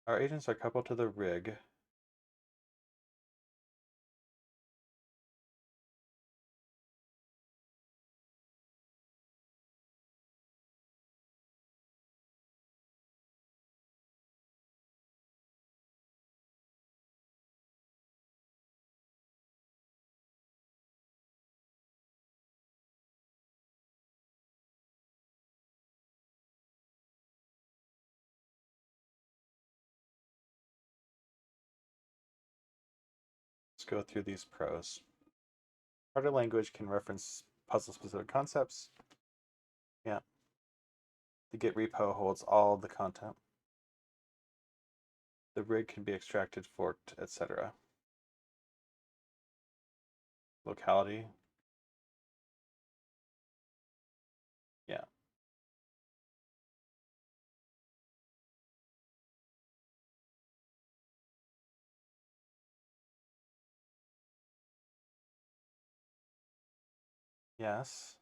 Our agents are coupled to the rig. Let's go through these pros. Harder language can reference puzzle-specific concepts. Yeah. The Git repo holds all the content. The rig can be extracted, forked, etc. Locality. Yeah. Yes.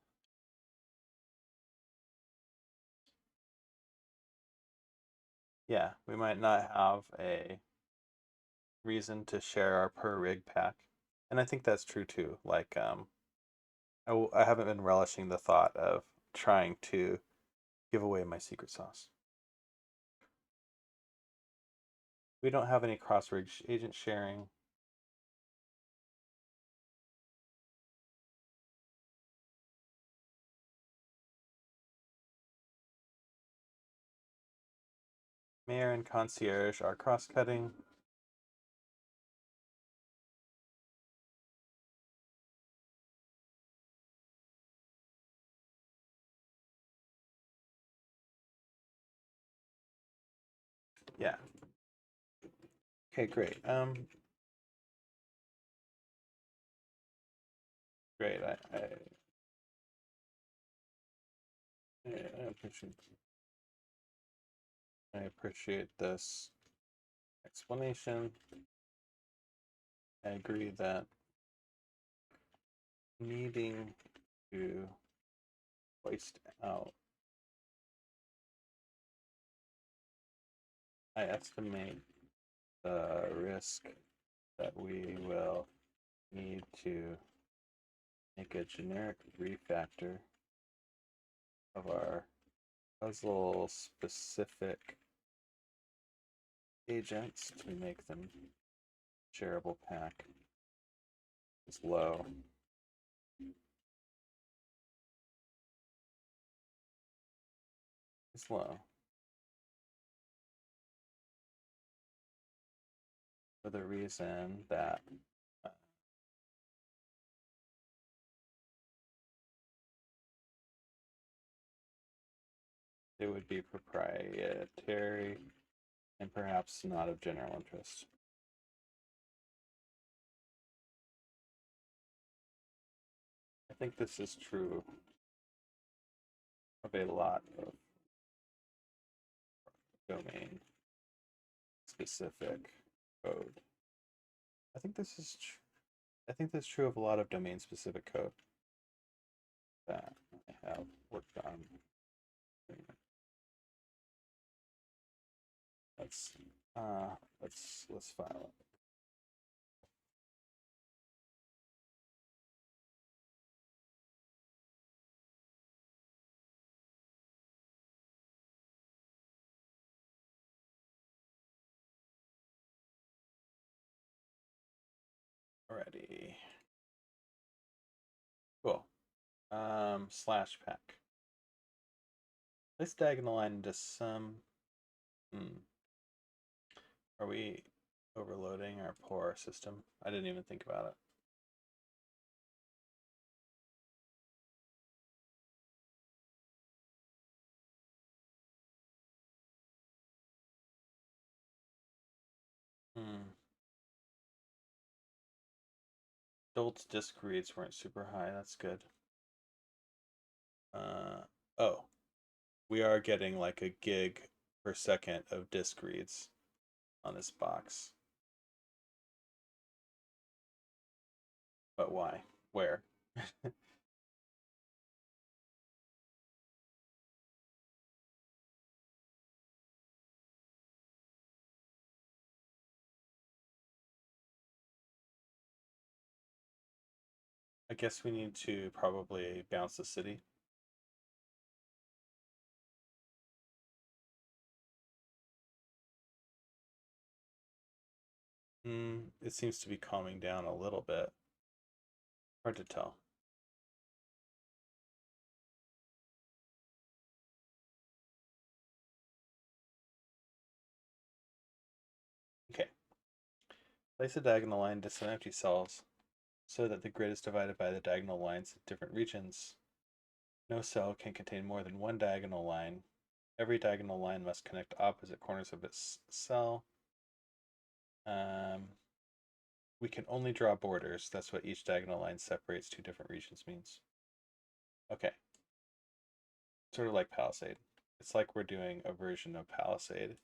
Yeah, we might not have a reason to share our per rig pack. And I think that's true too. Like, I haven't been relishing the thought of trying to give away my secret sauce. We don't have any cross rig agent sharing. Mayor and concierge are cross cutting. Yeah. Okay, great. Great. I appreciate I appreciate this explanation. I agree that needing to waste out, I estimate the risk that we will need to make a generic refactor of our puzzle specific agents to make them shareable pack is low. Is low. For the reason that it would be proprietary and perhaps not of general interest. I think this is true of a lot of domain specific code. I think this is I think this is true of a lot of domain specific code that I have worked on. Let's let's file it. Alrighty. Cool. Slash pack. This diagonal line into some. Are we overloading our poor system? I didn't even think about it. Dolt's disk reads weren't super high. That's good. Oh, we are getting like a gig per second of disk reads on this box. But why? Where? I guess we need to probably bounce the city. It seems to be calming down a little bit. Hard to tell. Okay. Place a diagonal line into some empty cells so that the grid is divided by the diagonal lines in different regions. No cell can contain more than one diagonal line. Every diagonal line must connect opposite corners of its cell. We can only draw borders. That's what each diagonal line separates two different regions means. Okay. Sort of like Palisade. It's like we're doing a version of Palisade,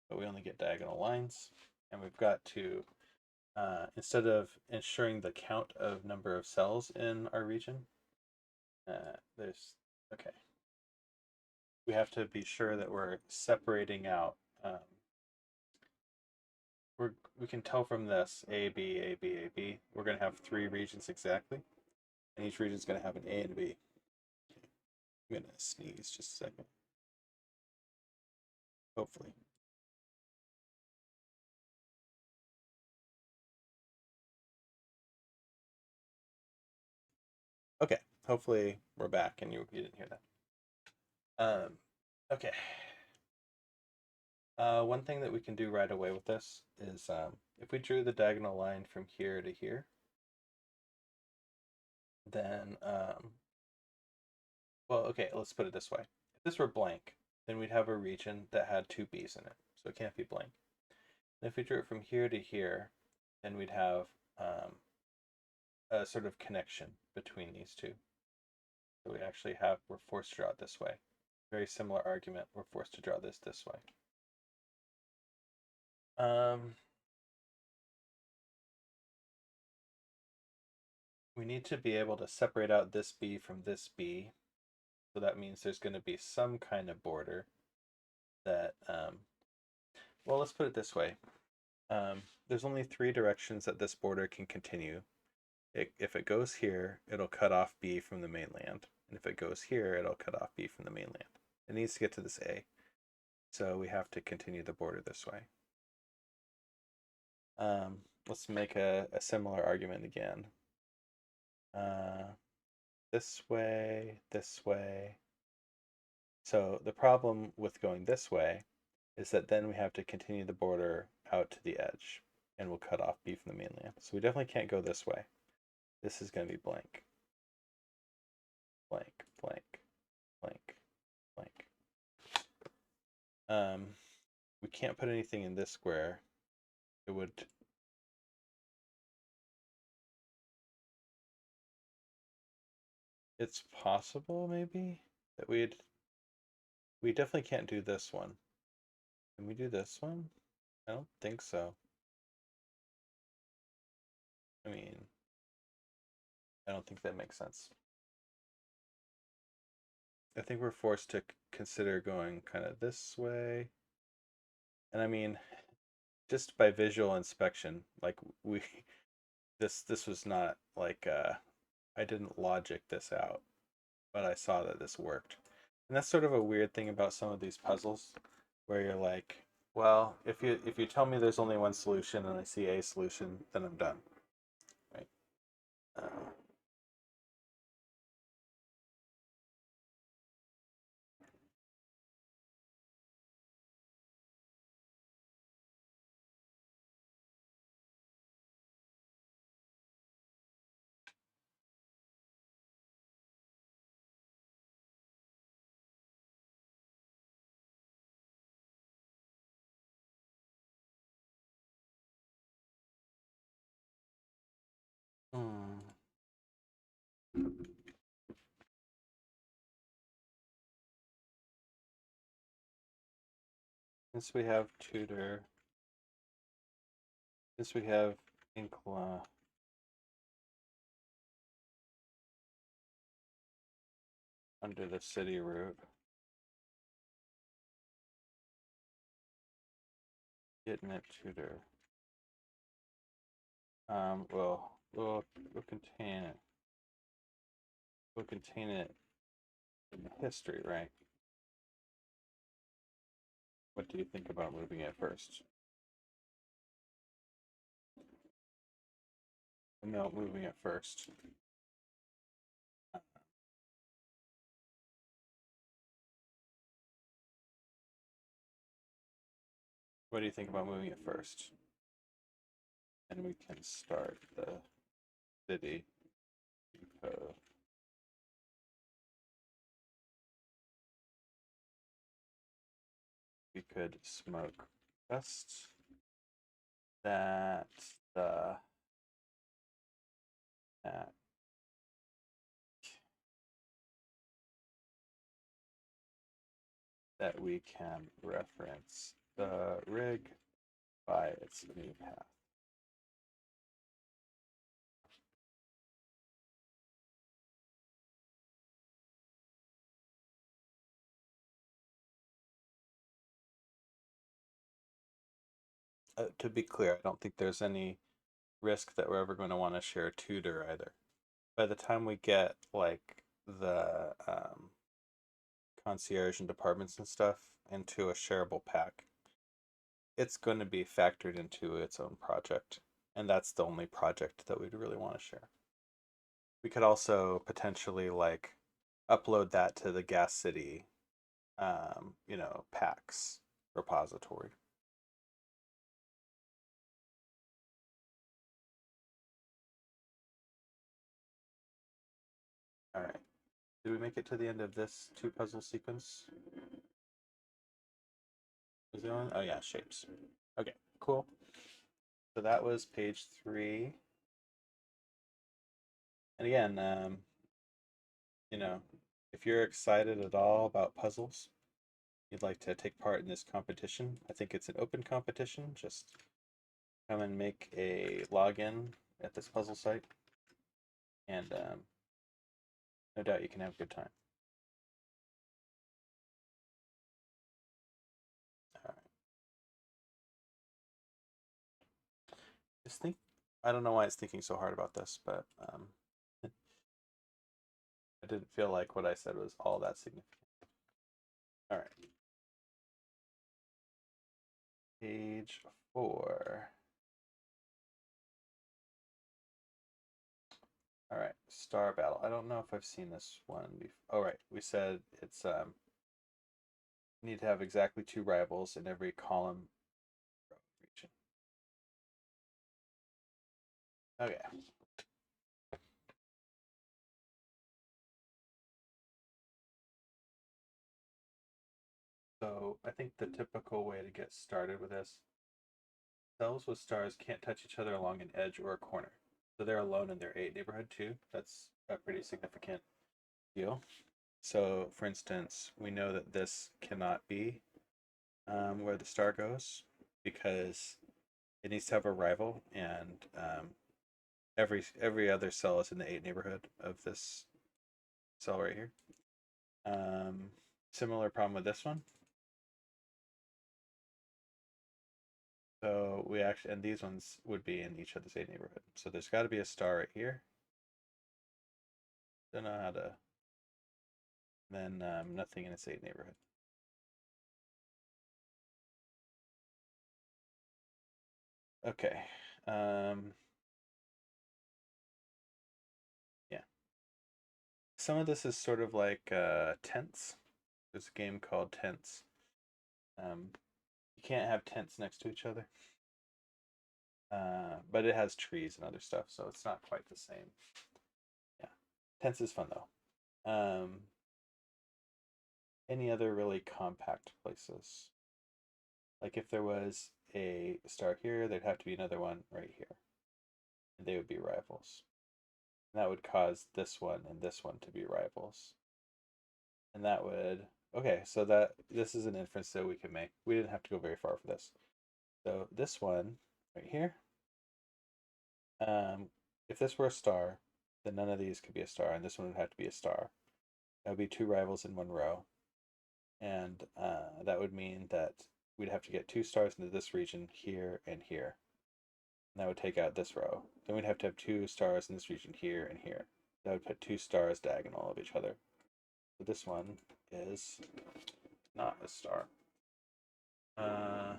but we only get diagonal lines. And we've got to, instead of ensuring the count of number of cells in our region, okay. We have to be sure that we're separating out. We can tell from this A, B, A, B, A, B. We're going to have three regions exactly. And each region is going to have an A and a B. I'm going to sneeze just a second. Hopefully. Okay, hopefully we're back and you didn't hear that. Okay. One thing that we can do right away with this is if we drew the diagonal line from here to here, then, well, okay, let's put it this way. If this were blank, then we'd have a region that had two B's in it, so it can't be blank. And if we drew it from here to here, then we'd have a sort of connection between these two. So we're forced to draw it this way. Very similar argument, we're forced to draw this way. Um, we need to be able to separate out this B from this B. So that means there's going to be some kind of border that, well, let's put it this way. There's only three directions that this border can continue. If it goes here, it'll cut off B from the mainland. And if it goes here, it'll cut off B from the mainland. It needs to get to this A. So we have to continue the border this way. Let's make a similar argument again. This way, this way. So the problem with going this way is that then we have to continue the border out to the edge and we'll cut off B from the mainland. So we definitely can't go this way. This is going to be blank. Blank, blank, blank, blank. We can't put anything in this square. It would. It's possible, maybe, that we definitely can't do this one. Can we do this one? I don't think so. I mean, I don't think that makes sense. I think we're forced to consider going kind of this way. And I mean, just by visual inspection, like we this was not like I didn't logic this out, but I saw that this worked. And that's sort of a weird thing about some of these puzzles where you're like, well, if you tell me there's only one solution and I see a solution, then I'm done, right? Uh, hmm. Since we have tutor, since we have Inkla under the city route, getting it tutor. We'll contain it. We'll contain it in history, right? What do you think about moving it first? No, moving it first. What do you think about moving it first? And we can start the city code. We could smoke just that the that that we can reference the rig by its new path. To be clear, I don't think there's any risk that we're ever going to want to share a tutor either. By the time we get like the concierge and departments and stuff into a shareable pack, it's going to be factored into its own project. And that's the only project that we'd really want to share. We could also potentially like upload that to the Gas City, packs repository. All right. Did we make it to the end of this two puzzle sequence? Is there one? Oh yeah, shapes. Okay, cool. So that was page 3. And again, you know, if you're excited at all about puzzles, you'd like to take part in this competition. I think it's an open competition. Just come and make a login at this puzzle site, and no doubt you can have a good time. All right. Just think. I don't know why it's thinking so hard about this, but I didn't feel like what I said was all that significant. All right. Page 4. All right, Star Battle. I don't know if I've seen this one before. Oh, right. We said it's you need to have exactly 2 rivals in every column region. Okay. So I think the typical way to get started with this, cells with stars can't touch each other along an edge or a corner. So they're alone in their 8 neighborhood too. That's a pretty significant deal. So for instance, we know that this cannot be where the star goes because it needs to have a rival, and every other cell is in the 8 neighborhood of this cell right here. Similar problem with this one. So we actually, and these ones would be in each other's 8 neighborhood. So there's got to be a star right here. Don't know how to. Then nothing in its 8 neighborhood. Okay. Yeah. Some of this is sort of like tents. There's a game called Tents. You can't have tents next to each other. But it has trees and other stuff, so it's not quite the same. Yeah. Tents is fun though. Any other really compact places? Like if there was a star here, there'd have to be another one right here. And they would be rivals. And that would cause this one and this one to be rivals. And that would, okay, so that this is an inference that we can make. We didn't have to go very far for this. So this one right here, if this were a star, then none of these could be a star, and this one would have to be a star. That would be 2 rivals in one row. And that would mean that we'd have to get 2 stars into this region here and here. And that would take out this row. Then we'd have to have 2 stars in this region here and here. That would put 2 stars diagonal of each other. So this one is not a star. I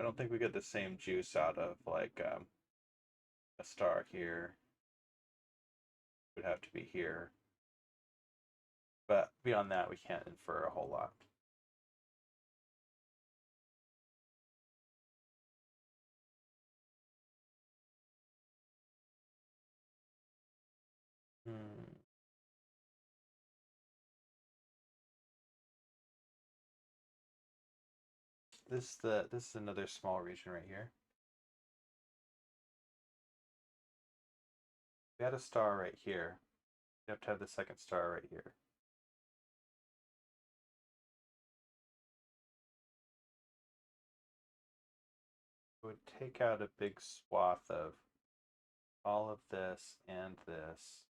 don't think we get the same juice out of like a star here. Would have to be here. But beyond that, we can't infer a whole lot. Hmm. This is another small region right here. We had a star right here. You have to have the second star right here. It would take out a big swath of all of this and this.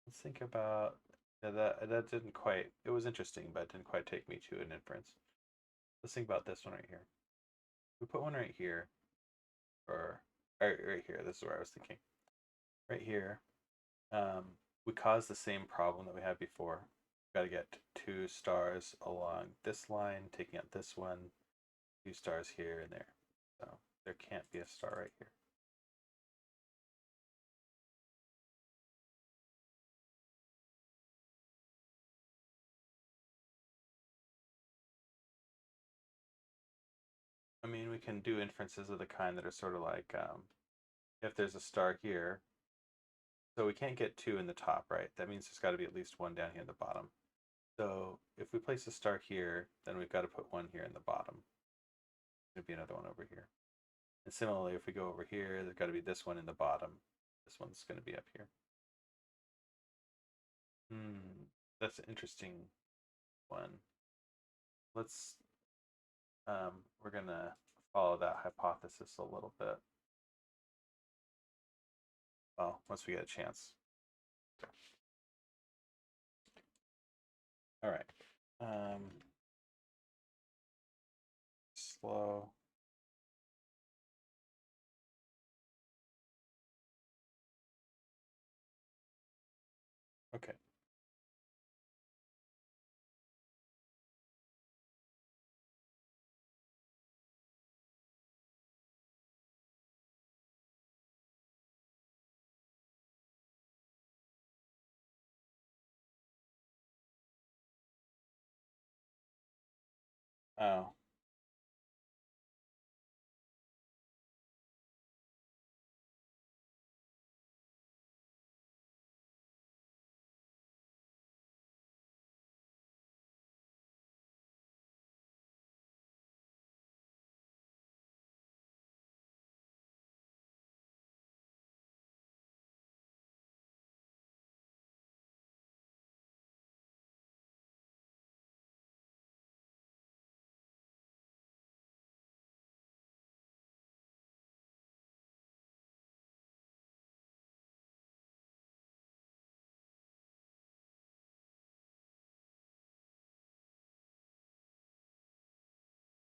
Let's think about that didn't quite, it was interesting, but it didn't quite take me to an inference. Let's think about this one right here. We put one right here, or right here. This is where I was thinking. Right here, we caused the same problem that we had before. Got to get 2 stars along this line, taking out this one, 2 stars here and there. So there can't be a star right here. I mean, we can do inferences of the kind that are sort of like if there's a star here, So we can't get 2 in the top, right? That means there's got to be at least 1 down here in the bottom. So if we place a star here, then we've got to put 1 here in the bottom. There'd be another one over here. And similarly, if we go over here, there's got to be this one in the bottom. This one's going to be up here. That's an interesting one. Let's, we're going to follow that hypothesis a little bit. Well, once we get a chance. All right. Slow. Okay. Oh.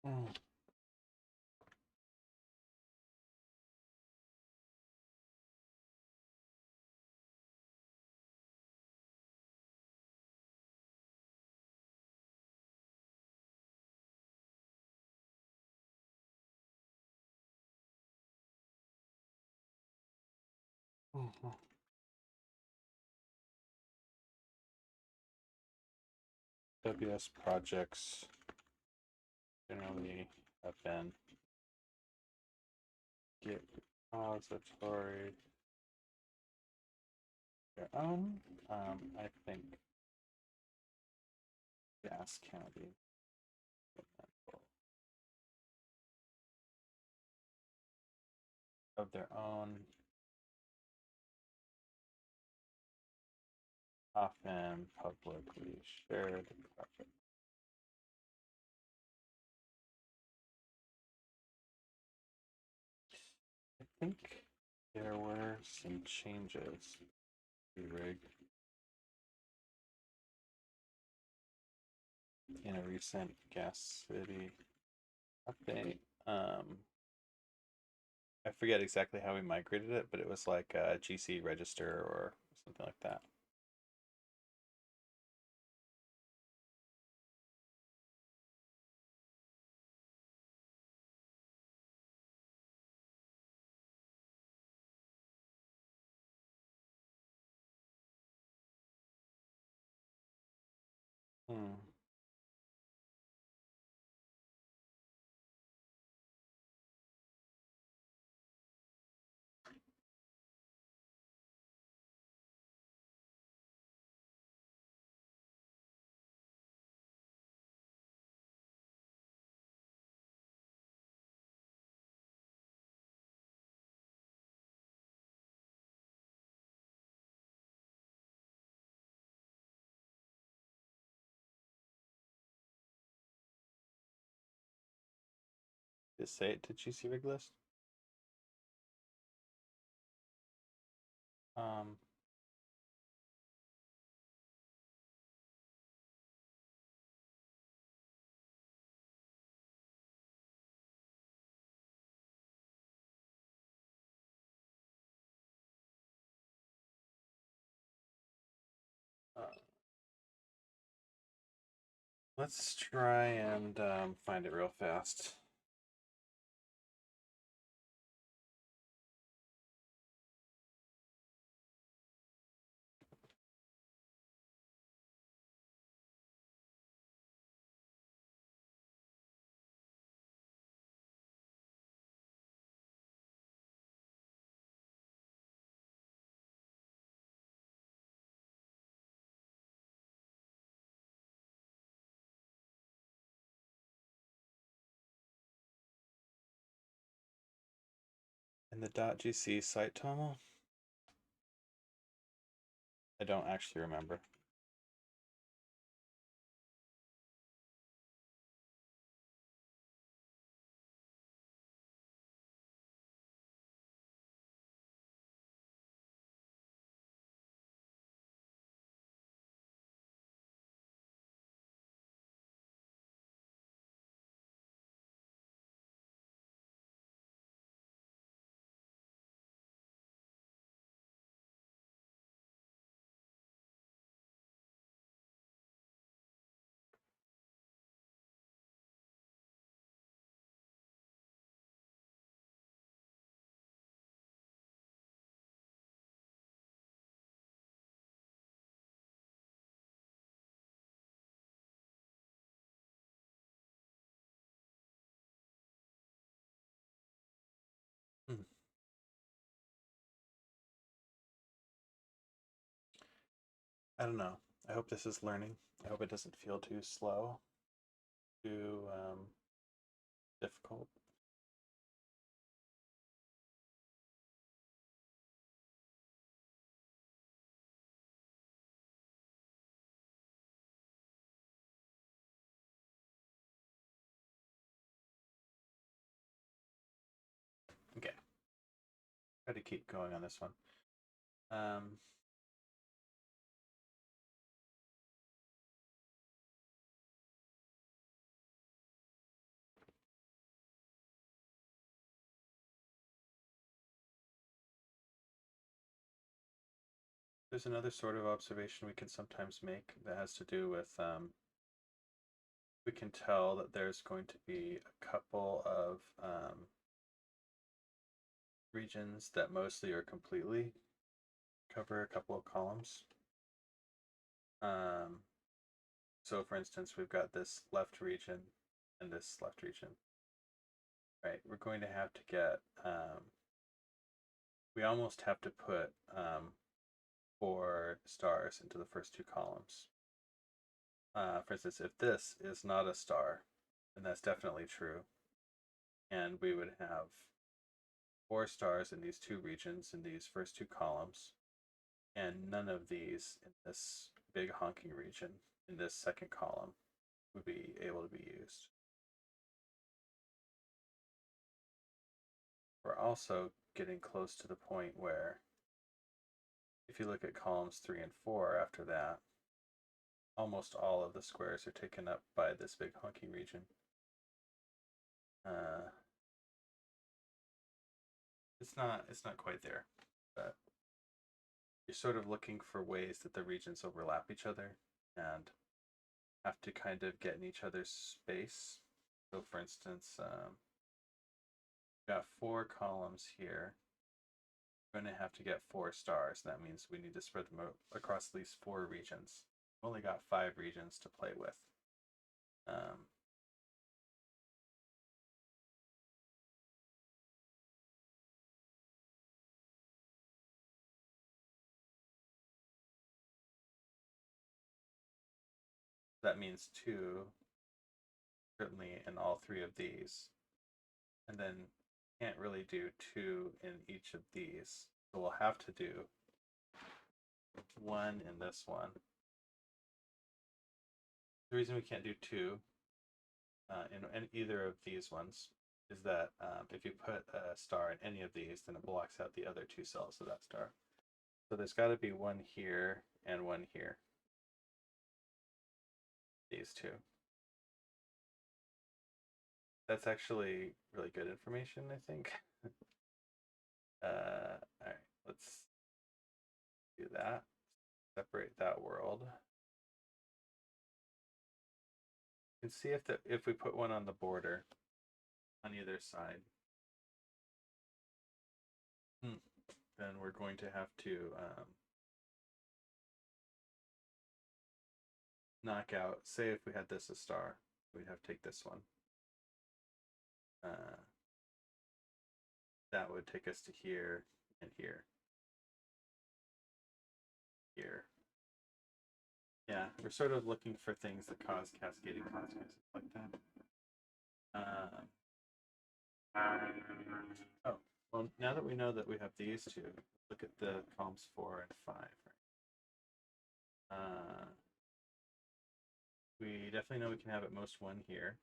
Mm. Mhm. WS projects generally have been Git repository their own. I think Gas County of their own, often publicly shared project. I think there were some changes to rig in a recent Gas City update. I forget exactly how we migrated it, but it was like a GC register or something like that. Hmm. Just say it to GC rig list. Um, uh, let's try and find it real fast. in the .gc site toml? I don't actually remember. Hmm. I don't know. I hope this is learning. I hope it doesn't feel too slow, too difficult. Okay. Try to keep going on this one. Um, there's another sort of observation we can sometimes make that has to do with we can tell that there's going to be a couple of regions that mostly or completely cover a couple of columns. So for instance, we've got this left region and this left region. Right, we're going to have to get, we almost have to put 4 stars into the first 2 columns. For instance, if this is not a star, then that's definitely true. And we would have 4 stars in these 2 regions in these first 2 columns, and none of these in this big honking region in this second column would be able to be used. We're also getting close to the point where if you look at columns 3 and 4 after that, almost all of the squares are taken up by this big honking region. It's not quite there, but you're sort of looking for ways that the regions overlap each other and have to kind of get in each other's space. So for instance, we've got 4 columns here. We're going to have to get 4 stars. That means we need to spread them across at least 4 regions. We've only got 5 regions to play with. That means 2, certainly in all 3 of these. And then can't really do 2 in each of these. So we'll have to do 1 in this one. The reason we can't do 2 in either of these ones is that if you put a star in any of these, then it blocks out the other 2 cells of that star. So there's got to be 1 here and 1 here. These 2. That's actually really good information, I think. All right, let's do that. Separate that world. You can see if we put 1 on the border on either side, then we're going to have to knock out, say if we had this a star, we'd have to take this one. That would take us to here and here. Here. Yeah, we're sort of looking for things that cause cascading consequences like that. Oh, Well, now that we know that we have these two, look at the columns 4 and 5. We definitely know we can have at most one here.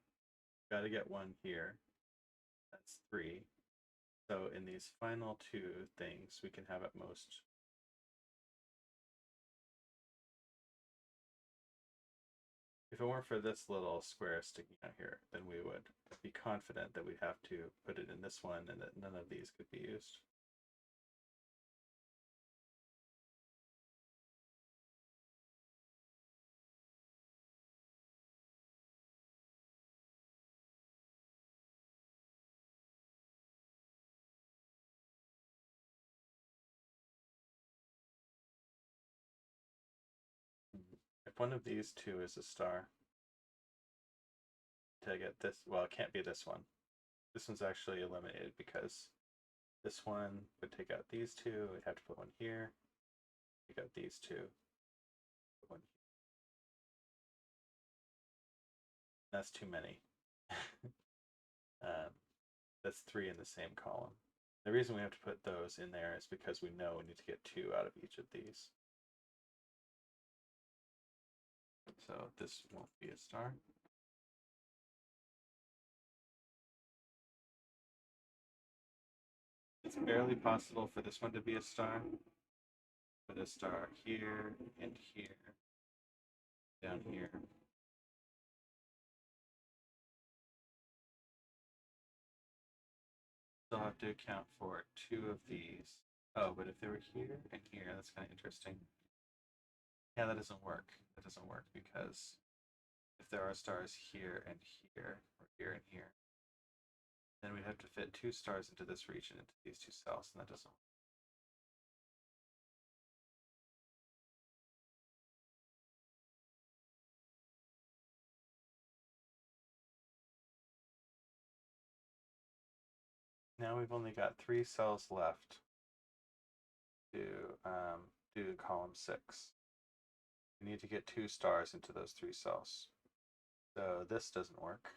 Got to get one here. That's 3. So in these final two things, we can have at most. If it weren't for this little square sticking out here, then we would be confident that we'd have to put it in this one and that none of these could be used. If one of these two is a star, to get this, well, it can't be this one. This one's actually eliminated because this one would take out these two. We'd have to put one here. Take out these two. Put one here. That's too many. That's 3 in the same column. The reason we have to put those in there is because we know we need to get 2 out of each of these. So this won't be a star. It's barely possible for this one to be a star. Put a star here and here, down here. Still have to account for 2 of these. Oh, but if they were here and here, that's kind of interesting. Yeah, that doesn't work. That doesn't work because if there are stars here and here, or here and here, then we'd have to fit 2 stars into this region, into these 2 cells, and that doesn't work. Now we've only got 3 cells left to do column 6. We need to get 2 stars into those 3 cells. So this doesn't work.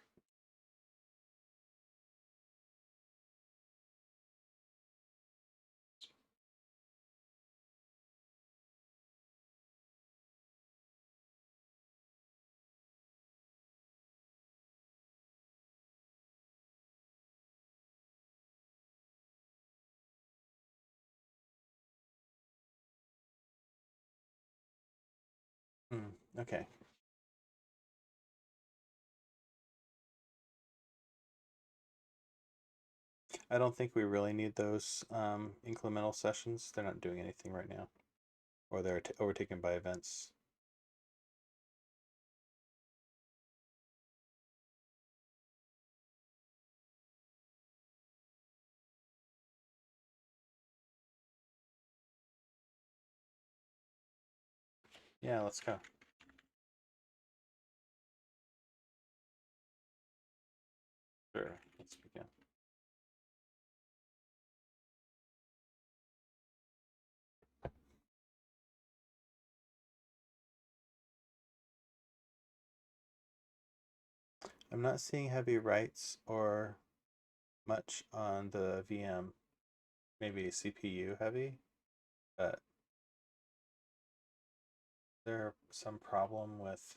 Okay. I don't think we really need those incremental sessions. They're not doing anything right now, or they're overtaken by events. Yeah, let's go. Sure, let's begin. I'm not seeing heavy writes or much on the VM. Maybe CPU heavy, but there some problem with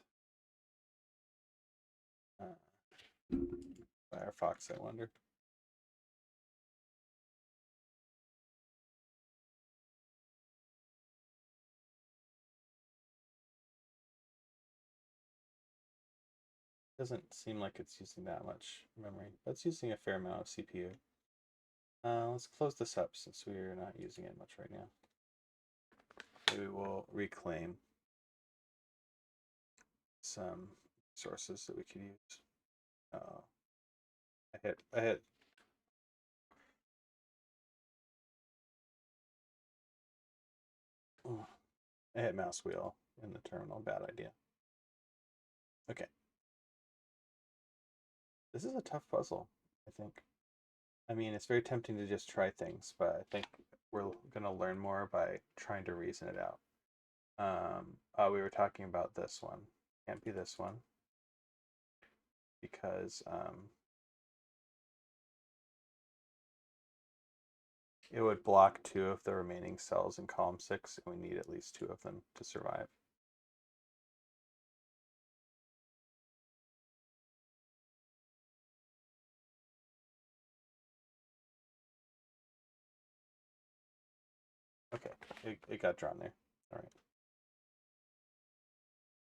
Firefox, I wonder. Doesn't seem like it's using that much memory. That's using a fair amount of CPU. Let's close this up since we're not using it much right now. Maybe we'll reclaim some sources that we could use. I hit. I hit mouse wheel in the terminal. Bad idea. Okay. This is a tough puzzle, I think. I mean, it's very tempting to just try things, but I think we're going to learn more by trying to reason it out. We were talking about this one. Can't be this one because it would block 2 of the remaining cells in column 6, and we need at least 2 of them to survive. Okay, it got drawn there. All right.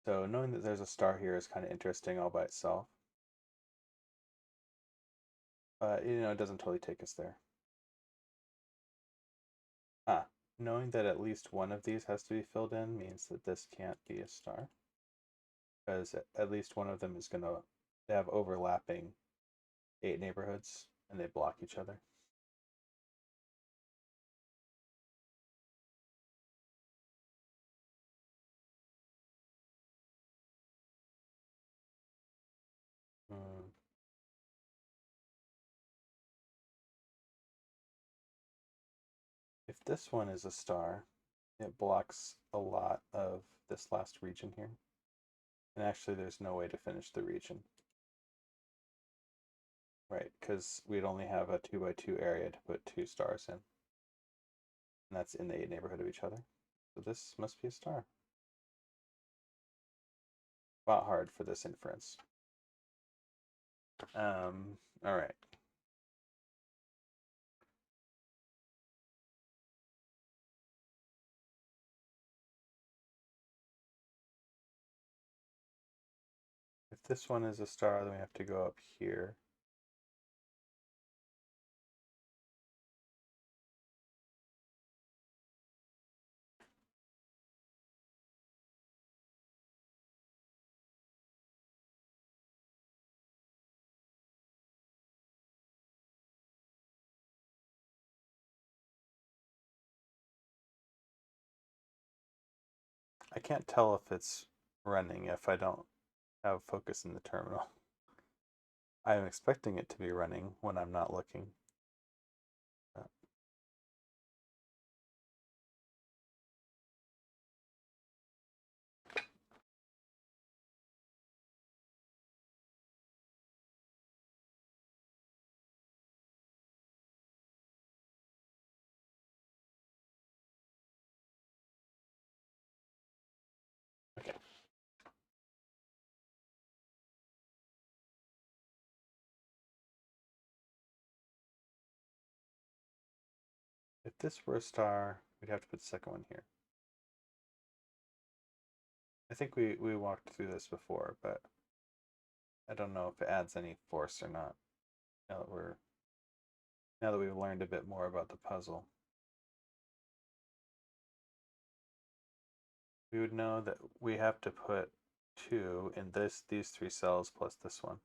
So knowing that there's a star here is kind of interesting all by itself. But, it doesn't totally take us there. Knowing that at least one of these has to be filled in means that this can't be a star. Because at least one of them is going to have overlapping 8 neighborhoods, and they block each other. Hmm. If this one is a star, it blocks a lot of this last region here. And actually, there's no way to finish the region. Right, because we'd only have a 2x2 area to put 2 stars in. And that's in the 8 neighborhood of each other. So this must be a star. Fought hard for this inference. All right. If this one is a star, then we have to go up here. I can't tell if it's running if I don't have focus in the terminal. I'm expecting it to be running when I'm not looking. Uh, okay. If this were a star, we'd have to put the second one here. I think we walked through this before, but I don't know if it adds any force or not. Now that we've learned a bit more about the puzzle, we would know that we have to put 2 in these 3 cells plus this one.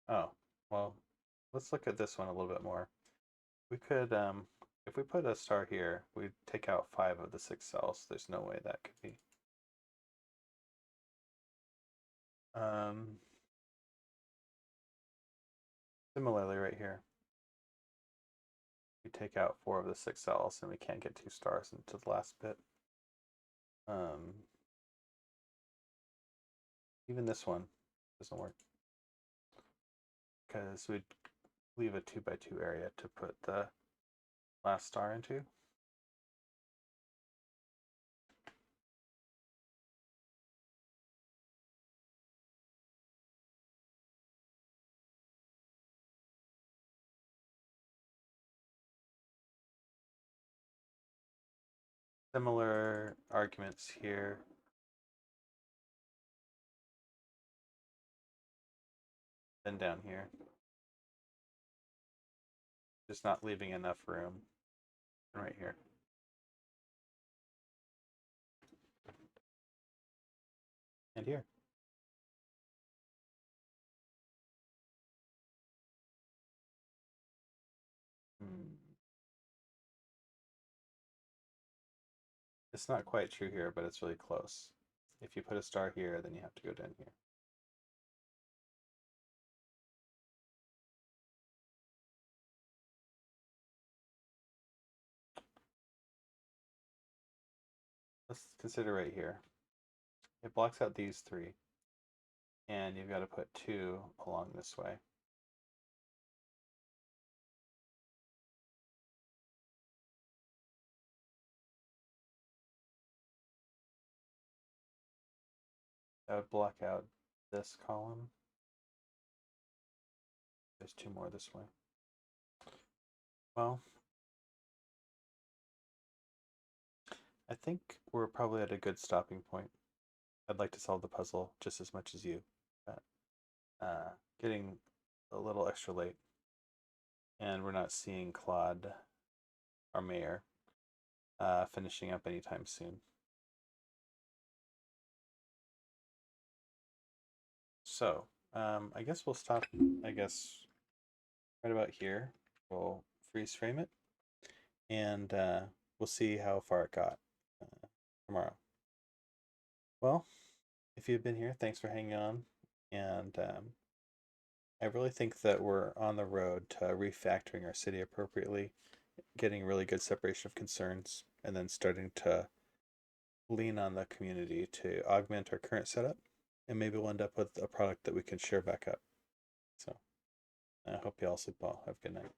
Oh, well, let's look at this one a little bit more. We could, if we put a star here, we'd take out 5 of the 6 cells. There's no way that could be. Similarly, right here, we take out 4 of the 6 cells, and we can't get 2 stars into the last bit. Even this one doesn't work because we'd leave a 2x2 area to put the last star into. Similar arguments here. Then down here. Just not leaving enough room. And right here. And here. Hmm. It's not quite true here, but it's really close. If you put a star here, then you have to go down here. Let's consider right here. It blocks out these three, and you've got to put two along this way. That would block out this column. There's two more this way. Well, I think we're probably at a good stopping point. I'd like to solve the puzzle just as much as you, but getting a little extra late, and we're not seeing Claude, our mayor, finishing up anytime soon. So, I guess we'll stop, I guess, right about here. We'll freeze frame it, and we'll see how far it got tomorrow. Well, if you've been here, thanks for hanging on, and I really think that we're on the road to refactoring our city appropriately, getting really good separation of concerns, and then starting to lean on the community to augment our current setup, and maybe we'll end up with a product that we can share back up. So I hope you all sleep well. Have a good night.